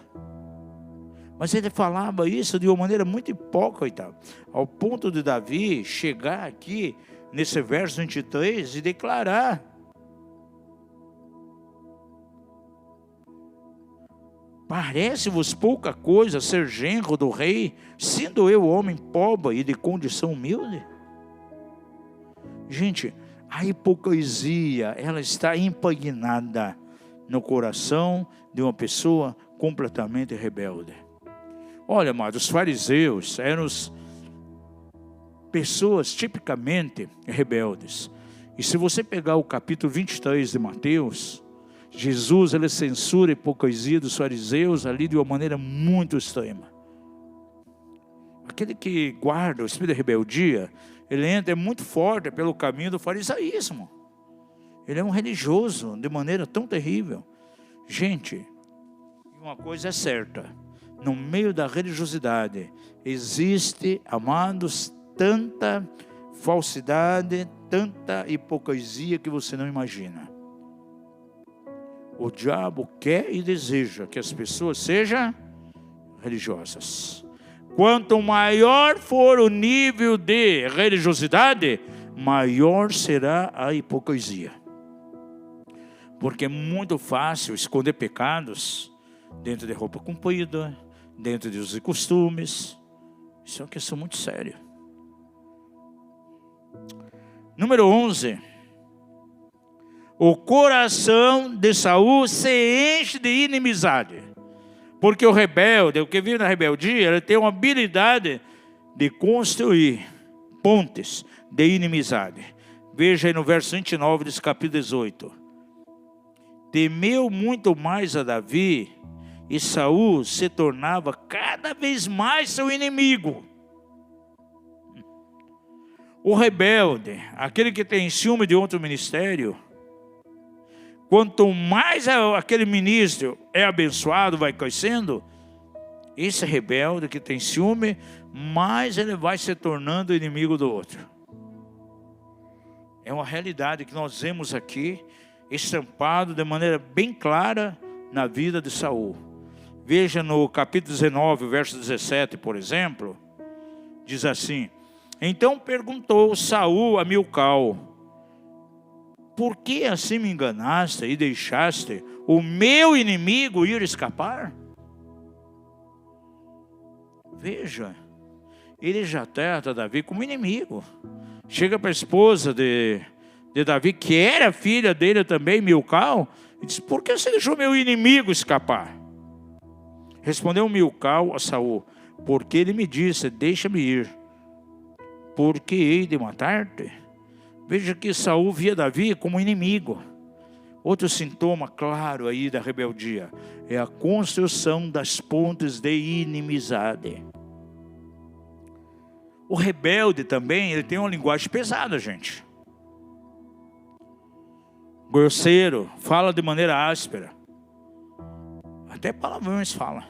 Mas ele falava isso de uma maneira muito hipócrita, ao ponto de Davi chegar aqui, nesse verso 23, e declarar: parece-vos pouca coisa ser genro do rei, sendo eu homem pobre e de condição humilde? Gente, a hipocrisia, ela está impregnada no coração de uma pessoa completamente rebelde. Olha, amados, os fariseus eram pessoas tipicamente rebeldes. E se você pegar o capítulo 23 de Mateus, Jesus, ele censura a hipocrisia dos fariseus ali de uma maneira muito extrema. Aquele que guarda o espírito de rebeldia, ele entra muito forte pelo caminho do farisaísmo. Ele é um religioso de maneira tão terrível. Gente, uma coisa é certa: no meio da religiosidade existe, amados, tanta falsidade, tanta hipocrisia que você não imagina. O diabo quer e deseja que as pessoas sejam religiosas. Quanto maior for o nível de religiosidade, maior será a hipocrisia. Porque é muito fácil esconder pecados dentro de roupa comprida, dentro de usos e costumes. Isso é uma questão muito séria. Número 11. O coração de Saul se enche de inimizade. Porque o rebelde, o que vive na rebeldia, ele tem uma habilidade de construir pontes de inimizade. Veja aí no verso 29 desse capítulo 18. Temeu muito mais a Davi, e Saul se tornava cada vez mais seu inimigo. O rebelde, aquele que tem ciúme de outro ministério, quanto mais aquele ministro é abençoado, vai crescendo, esse rebelde que tem ciúme, mais ele vai se tornando inimigo do outro. É uma realidade que nós vemos aqui, estampado de maneira bem clara na vida de Saul. Veja no capítulo 19, verso 17, por exemplo, diz assim: então perguntou Saul a Milcal: por que assim me enganaste e deixaste o meu inimigo ir escapar? Veja, ele já trata Davi como inimigo. Chega para a esposa de Davi, que era filha dele também, Milcal, e diz: por que você deixou meu inimigo escapar? Respondeu Milcal a Saul: porque ele me disse, deixa-me ir, porque hei de matar-te. Veja que Saul via Davi como inimigo. Outro sintoma claro aí da rebeldia é a construção das pontes de inimizade. O rebelde também, ele tem uma linguagem pesada, gente. Grosseiro, fala de maneira áspera. Até palavrões fala.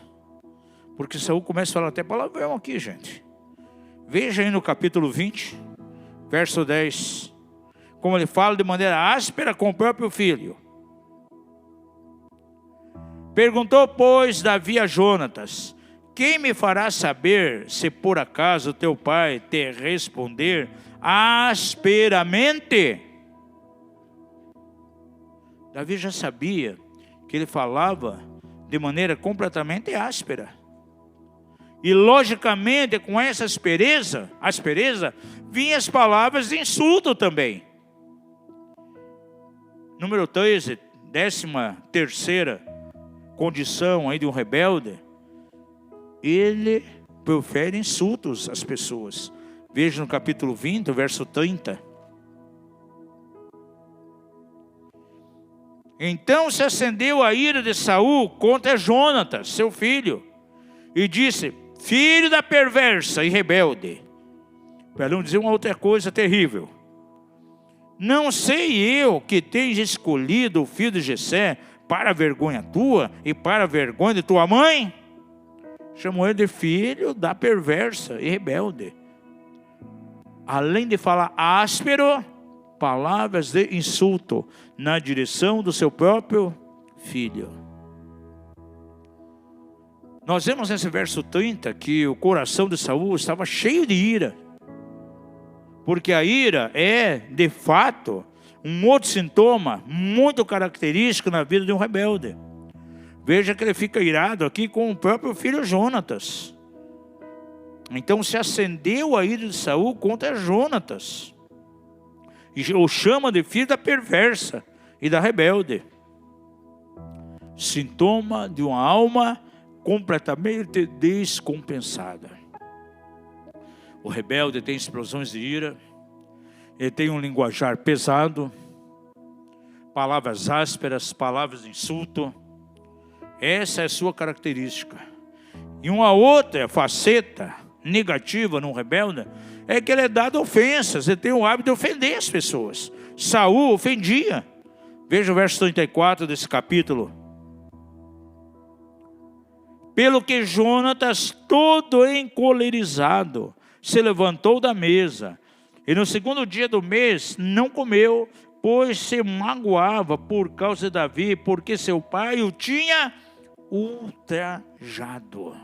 Porque Saul começa a falar até palavrão aqui, gente. Veja aí no capítulo 20, verso 10. Como ele fala de maneira áspera com o próprio filho. Perguntou, pois, Davi a Jonatas: quem me fará saber se por acaso teu pai te responder asperamente? Davi já sabia que ele falava de maneira completamente áspera. E logicamente com essa aspereza, vinham as palavras de insulto também. Número 13, 13ª condição aí de um rebelde, ele profere insultos às pessoas. Veja no capítulo 20, verso 30. Então se acendeu a ira de Saul contra Jonatas, seu filho, e disse: filho da perversa e rebelde. Para não dizer uma outra coisa terrível: não sei eu que tens escolhido o filho de Jessé para a vergonha tua e para a vergonha de tua mãe? Chamou ele de filho da perversa e rebelde. Além de falar áspero, palavras de insulto na direção do seu próprio filho. Nós vemos nesse verso 30 que o coração de Saul estava cheio de ira. Porque a ira é, de fato, um outro sintoma muito característico na vida de um rebelde. Veja que ele fica irado aqui com o próprio filho Jonatas. Então se acendeu a ira de Saul contra Jonatas. E o chama de filho da perversa e da rebelde. Sintoma de uma alma completamente descompensada. O rebelde tem explosões de ira, ele tem um linguajar pesado, palavras ásperas, palavras de insulto. Essa é a sua característica. E uma outra faceta negativa num rebelde é que ele é dado a ofensas, ele tem o hábito de ofender as pessoas. Saul ofendia. Veja o verso 34 desse capítulo. Pelo que Jonatas, todo encolerizado, se levantou da mesa, e no segundo dia do mês não comeu, pois se magoava por causa de Davi, porque seu pai o tinha ultrajado.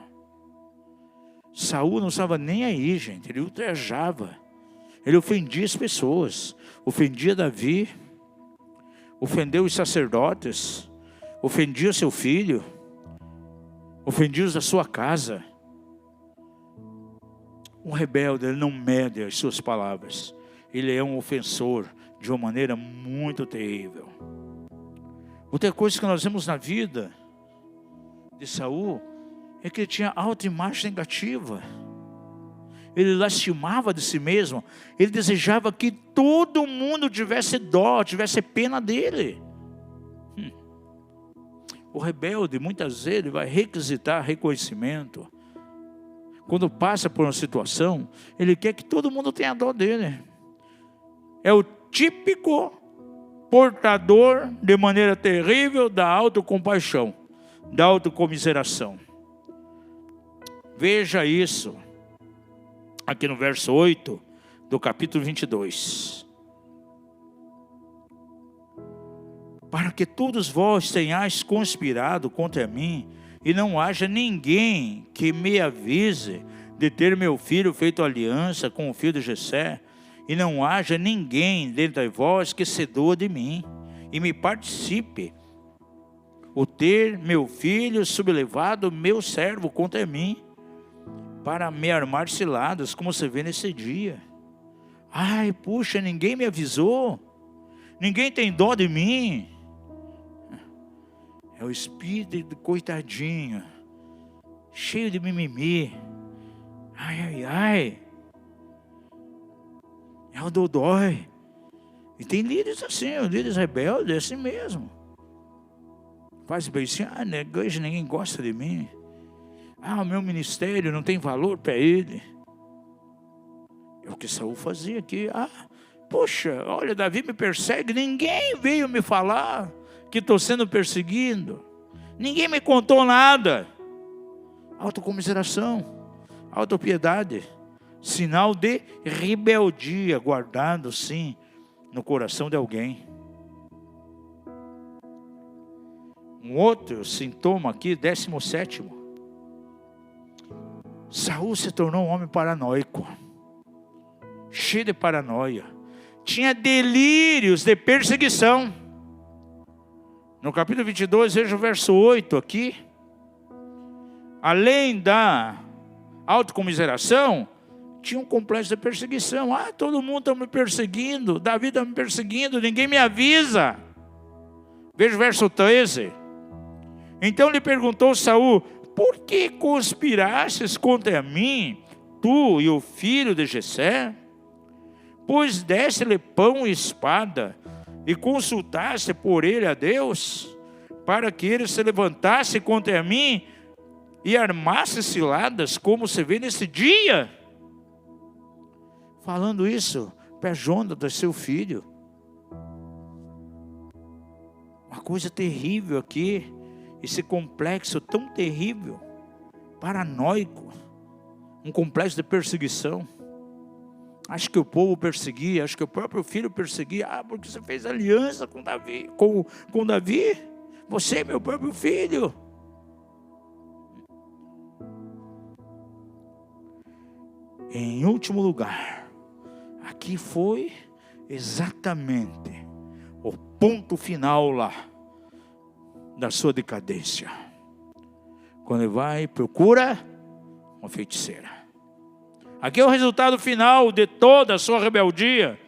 Saul não estava nem aí, gente. Ele ultrajava. Ele ofendia as pessoas. Ofendia Davi. Ofendeu os sacerdotes. Ofendia seu filho. Ofendia os da sua casa. Um rebelde, ele não mede as suas palavras. Ele é um ofensor de uma maneira muito terrível. Outra coisa que nós vemos na vida de Saul é que ele tinha autoimagem negativa. Ele lastimava de si mesmo. Ele desejava que todo mundo tivesse dó, tivesse pena dele. O rebelde, muitas vezes, vai requisitar reconhecimento. Quando passa por uma situação, ele quer que todo mundo tenha dó dele. é o típico portador de maneira terrível da autocompaixão, da autocomiseração. Veja isso aqui no verso 8 do capítulo 22. Para que todos vós tenhais conspirado contra mim, e não haja ninguém que me avise de ter meu filho feito aliança com o filho de Jessé, e não haja ninguém dentre vós que se doa de mim, e me participe o ter meu filho sublevado, meu servo, contra mim, para me armar ciladas, como se vê nesse dia. Ai, puxa, ninguém me avisou, ninguém tem dó de mim. É o espírito do coitadinho, cheio de mimimi. Ai, ai, ai. É o dodói. E tem líderes assim, os líderes rebeldes, é assim mesmo. Faz bem assim, na igreja ninguém gosta de mim. O meu ministério não tem valor para ele. É o que Saul fazia aqui. Poxa, olha, Davi me persegue, ninguém veio me falar que estou sendo perseguido. Ninguém me contou nada. Autocomiseração, autopiedade, sinal de rebeldia guardado, sim, no coração de alguém. Um outro sintoma aqui, 17º. Saul se tornou um homem paranoico, cheio de paranoia. Tinha delírios de perseguição. No capítulo 22, veja o verso 8 aqui. Além da autocomiseração, tinha um complexo de perseguição. Todo mundo está me perseguindo, Davi está me perseguindo, ninguém me avisa. Veja o verso 13. Então lhe perguntou Saul: por que conspirastes contra mim, tu e o filho de Jessé? Pois deste-lhe pão e espada, e consultaste por ele a Deus, para que ele se levantasse contra mim e armasse ciladas, como se vê nesse dia. Falando isso para Jônatas, seu filho. Uma coisa terrível aqui, esse complexo tão terrível, paranoico, um complexo de perseguição. Acho que o povo perseguia, acho que o próprio filho perseguia. Porque você fez aliança com Davi, com Davi? Você é meu próprio filho. Em último lugar, aqui foi exatamente o ponto final lá da sua decadência. Quando ele vai e procura uma feiticeira. Aqui é o resultado final de toda a sua rebeldia,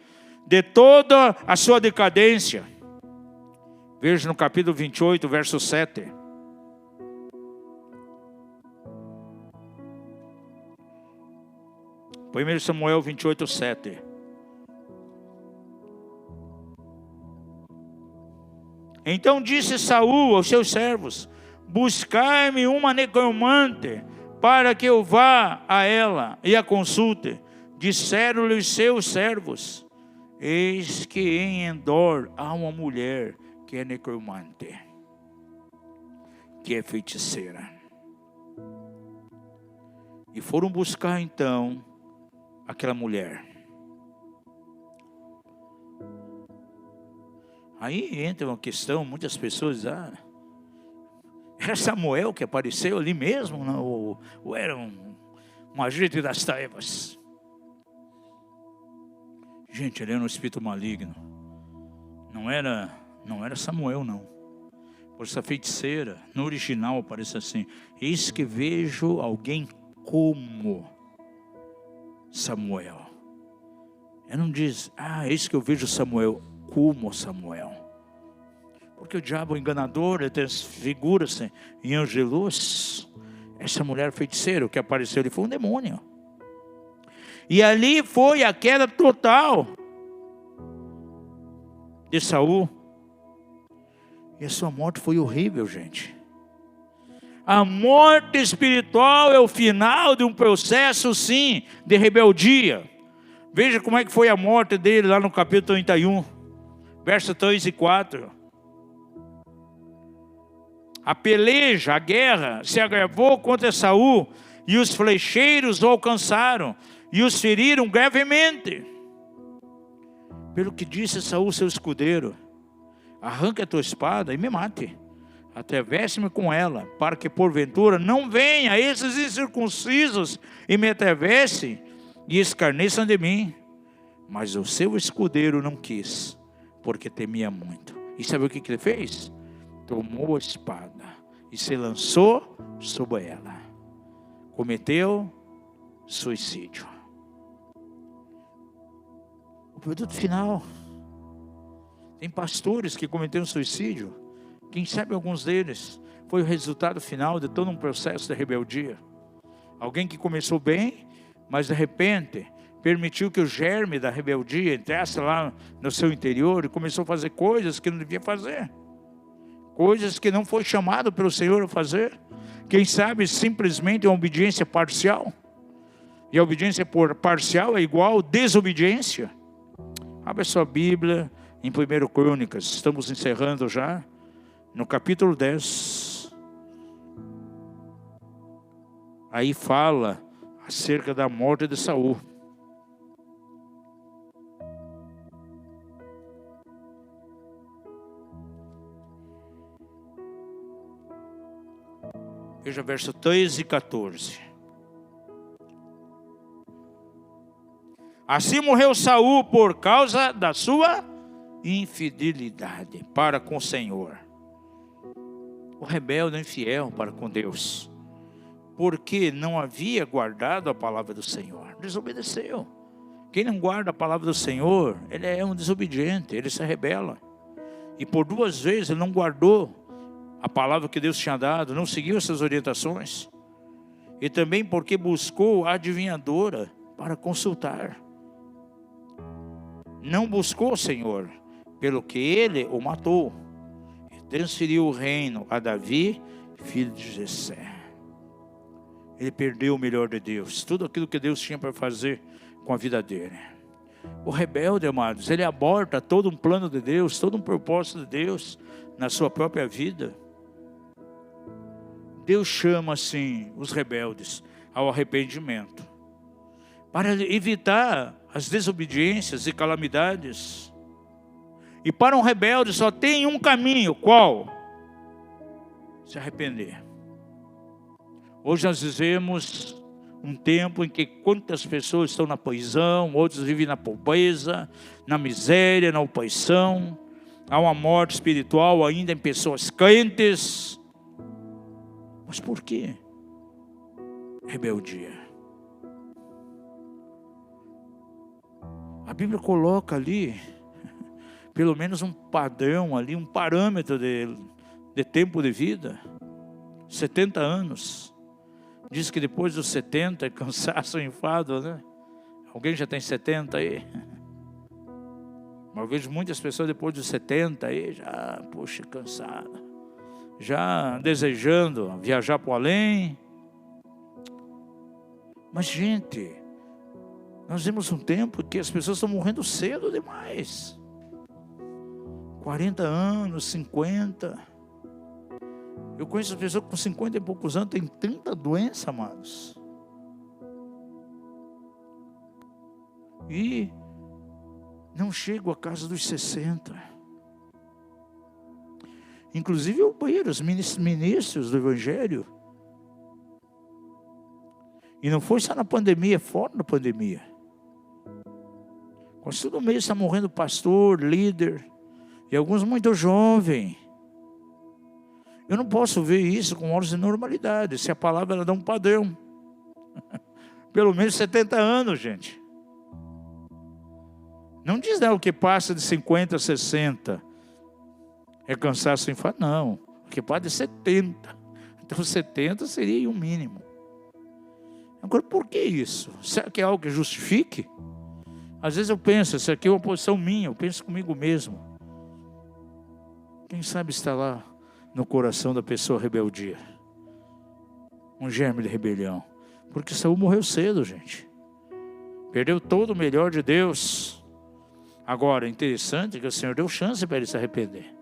de toda a sua decadência. Veja no capítulo 28, verso 7. Primeiro Samuel 28, 7. Então disse Saul aos seus servos: buscai-me uma necromante, para que eu vá a ela e a consulte. Disseram-lhe os seus servos: eis que em Endor há uma mulher que é necromante, que é feiticeira. E foram buscar então aquela mulher. Aí entra uma questão, muitas pessoas dizem: era Samuel que apareceu ali mesmo? Não? Ou era um agente das trevas? Gente, ele era um espírito maligno. Não era Samuel, não. Por essa feiticeira, no original aparece assim: eis que vejo alguém como Samuel. Ele não diz: eis que eu vejo Samuel como Samuel. Porque o diabo enganador, ele transfigura-se em anjo de luz. Essa mulher feiticeira que apareceu ali foi um demônio. E ali foi a queda total de Saul. E a sua morte foi horrível, gente. A morte espiritual é o final de um processo, sim, de rebeldia. Veja como é que foi a morte dele lá no capítulo 31, versos 3 e 4. A peleja, a guerra, se agravou contra Saul, e os flecheiros o alcançaram, e os feriram gravemente. Pelo que disse Saul, seu escudeiro: arranque a tua espada e me mate, atravesse-me com ela, para que porventura não venha esses incircuncisos e me atravesse e escarneçam de mim. Mas o seu escudeiro não quis, porque temia muito. E sabe o que ele fez? Tomou a espada e se lançou sobre ela. Cometeu suicídio. O produto final. Tem pastores que cometeram suicídio. Quem sabe alguns deles foi o resultado final de todo um processo de rebeldia. Alguém que começou bem, mas de repente permitiu que o germe da rebeldia entrasse lá no seu interior e começou a fazer coisas que não devia fazer. Coisas que não foi chamado pelo Senhor a fazer. Quem sabe simplesmente uma obediência parcial. E a obediência parcial é igual desobediência. Abra a sua Bíblia em 1 Crônicas. Estamos encerrando já. No capítulo 10. Aí fala acerca da morte de Saul. Veja verso 3 e 14. Assim morreu Saul por causa da sua infidelidade para com o Senhor. O rebelde, o infiel para com Deus. Porque não havia guardado a palavra do Senhor. Desobedeceu. Quem não guarda a palavra do Senhor, ele é um desobediente, ele se rebela. E por 2 vezes ele não guardou a palavra que Deus tinha dado, não seguiu essas orientações. E também porque buscou a adivinhadora para consultar. Não buscou o Senhor, pelo que ele o matou. E transferiu o reino a Davi, filho de Jessé. Ele perdeu o melhor de Deus, tudo aquilo que Deus tinha para fazer com a vida dele. O rebelde, amados, ele aborta todo um plano de Deus, todo um propósito de Deus na sua própria vida. Deus chama assim os rebeldes ao arrependimento, para evitar as desobediências e calamidades. E para um rebelde só tem um caminho, qual? Se arrepender. Hoje nós vivemos um tempo em que quantas pessoas estão na prisão, outros vivem na pobreza, na miséria, na opressão. Há uma morte espiritual ainda em pessoas crentes. Mas por quê? Rebeldia. A Bíblia coloca ali, pelo menos um padrão ali, um parâmetro de tempo de vida. 70 anos. Diz que depois dos 70 é cansaço e enfado, né? Alguém já tem 70 aí? Mas eu vejo muitas pessoas depois dos 70 aí, já, poxa, cansado. Já desejando viajar para o além. Mas, gente, nós vemos um tempo que as pessoas estão morrendo cedo demais. 40 anos, 50. Eu conheço pessoas com 50 e poucos anos, tem tanta doença, amados. E não chego à casa dos 60. Inclusive eu banheiro, os ministros do Evangelho. E não foi só na pandemia, fora da pandemia. Quase todo mês está morrendo pastor, líder. E alguns muito jovens. Eu não posso ver isso com olhos de normalidade. Se a palavra ela dá um padrão. Pelo menos 70 anos, gente. Não diz não, o que passa de 50 a 60 é cansaço sem fato, não. O que passa de 70. Então 70 seria o mínimo. Agora, por que isso? Será que é algo que justifique? Às vezes eu penso, isso aqui é uma posição minha, eu penso comigo mesmo. Quem sabe está lá no coração da pessoa rebeldia. Um germe de rebelião. Porque Saul morreu cedo, gente. Perdeu todo o melhor de Deus. Agora, interessante que o Senhor deu chance para ele se arrepender.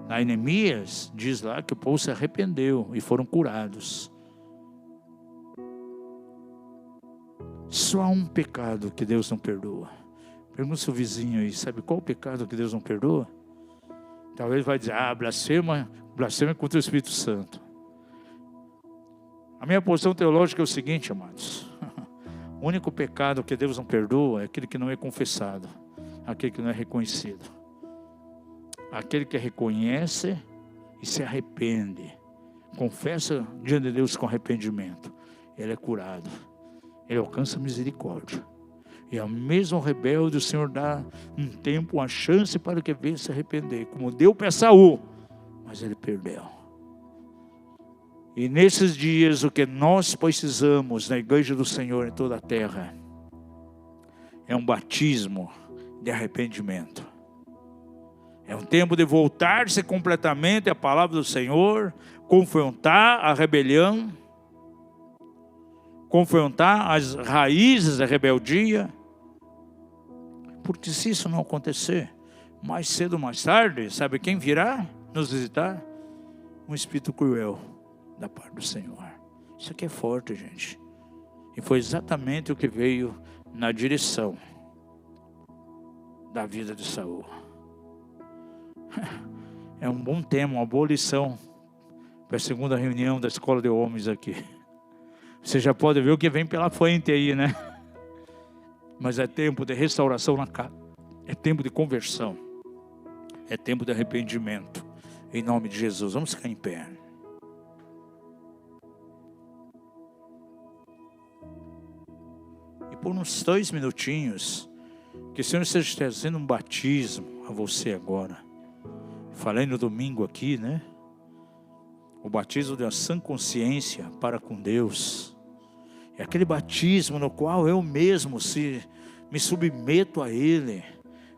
Na Neemias, diz lá que o povo se arrependeu e foram curados. Só há um pecado que Deus não perdoa. Pergunta seu vizinho aí, sabe qual o pecado que Deus não perdoa? Talvez vai dizer, blasfema contra o Espírito Santo. A minha posição teológica é o seguinte, amados. O único pecado que Deus não perdoa é aquele que não é confessado, aquele que não é reconhecido. Aquele que reconhece e se arrepende, confessa diante de Deus com arrependimento, ele é curado, ele alcança misericórdia. E ao mesmo rebelde o Senhor dá um tempo, uma chance para que venha se arrepender, como deu para Saul, mas ele perdeu. E nesses dias o que nós precisamos na igreja do Senhor em toda a terra é um batismo de arrependimento. É um tempo de voltar-se completamente à palavra do Senhor, confrontar a rebelião, confrontar as raízes da rebeldia. Porque se isso não acontecer, mais cedo ou mais tarde, sabe quem virá nos visitar? Um espírito cruel da parte do Senhor. Isso aqui é forte, gente. E foi exatamente o que veio na direção da vida de Saul. É um bom tema, uma boa lição para a segunda reunião da escola de homens aqui. Você já pode ver o que vem pela frente aí, né? Mas é tempo de restauração na casa, é tempo de conversão, é tempo de arrependimento. Em nome de Jesus, vamos ficar em pé. E por uns 2 minutinhos, que o Senhor esteja trazendo um batismo a você agora. Falei no domingo aqui, né? O batismo de uma sã consciência para com Deus. É aquele batismo no qual eu mesmo me submeto a Ele,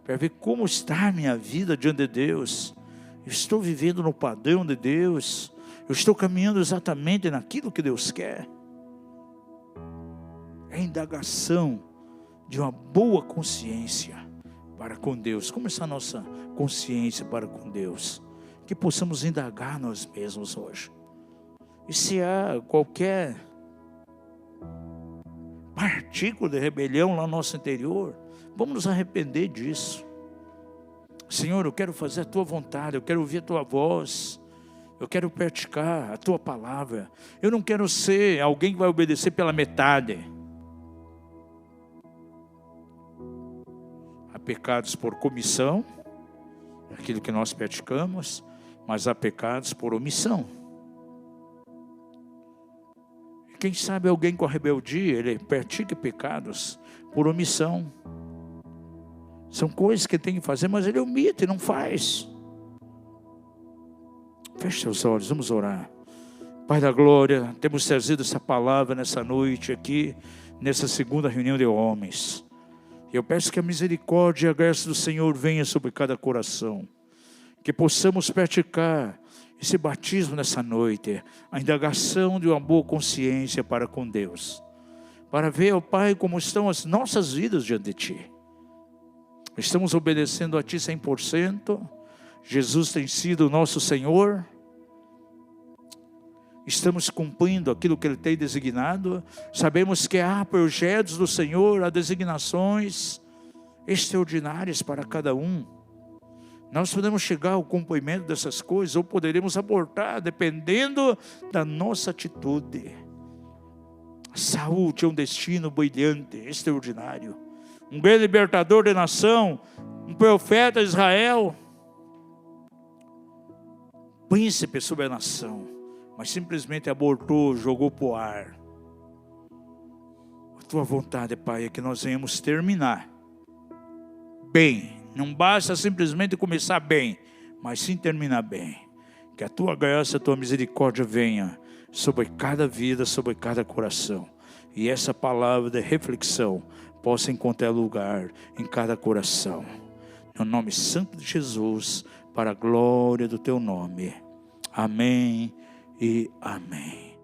para ver como está a minha vida diante de Deus. Eu estou vivendo no padrão de Deus. Eu estou caminhando exatamente naquilo que Deus quer. É a indagação de uma boa consciência para com Deus. Como está a nossa consciência para com Deus? Que possamos indagar nós mesmos hoje. E se há qualquer partícula de rebelião lá no nosso interior, vamos nos arrepender disso. Senhor, eu quero fazer a Tua vontade, eu quero ouvir a Tua voz, eu quero praticar a Tua palavra. Eu não quero ser alguém que vai obedecer pela metade. Há pecados por comissão, aquilo que nós praticamos, mas há pecados por omissão. Quem sabe alguém com a rebeldia, ele pratica pecados por omissão. São coisas que tem que fazer, mas ele omite e não faz. Feche seus olhos, vamos orar. Pai da glória, temos trazido essa palavra nessa noite aqui, nessa segunda reunião de homens. E eu peço que a misericórdia e a graça do Senhor venha sobre cada coração. Que possamos praticar esse batismo nessa noite, a indagação de uma boa consciência para com Deus, para ver, ó Pai, como estão as nossas vidas diante de Ti. Estamos obedecendo a Ti 100%, Jesus tem sido o nosso Senhor, estamos cumprindo aquilo que Ele tem designado, sabemos que há projetos do Senhor, há designações extraordinárias para cada um. Nós podemos chegar ao cumprimento dessas coisas ou poderemos abortar, dependendo da nossa atitude. Saul tinha um destino brilhante, extraordinário. Um grande libertador da nação, um profeta de Israel, príncipe sobre a nação, mas simplesmente abortou, jogou para o ar. A Tua vontade, Pai, é que nós venhamos terminar bem. Não basta simplesmente começar bem, mas sim terminar bem. Que a Tua graça, a Tua misericórdia venha sobre cada vida, sobre cada coração. E essa palavra de reflexão possa encontrar lugar em cada coração. No nome santo de Jesus, para a glória do Teu nome. Amém e amém.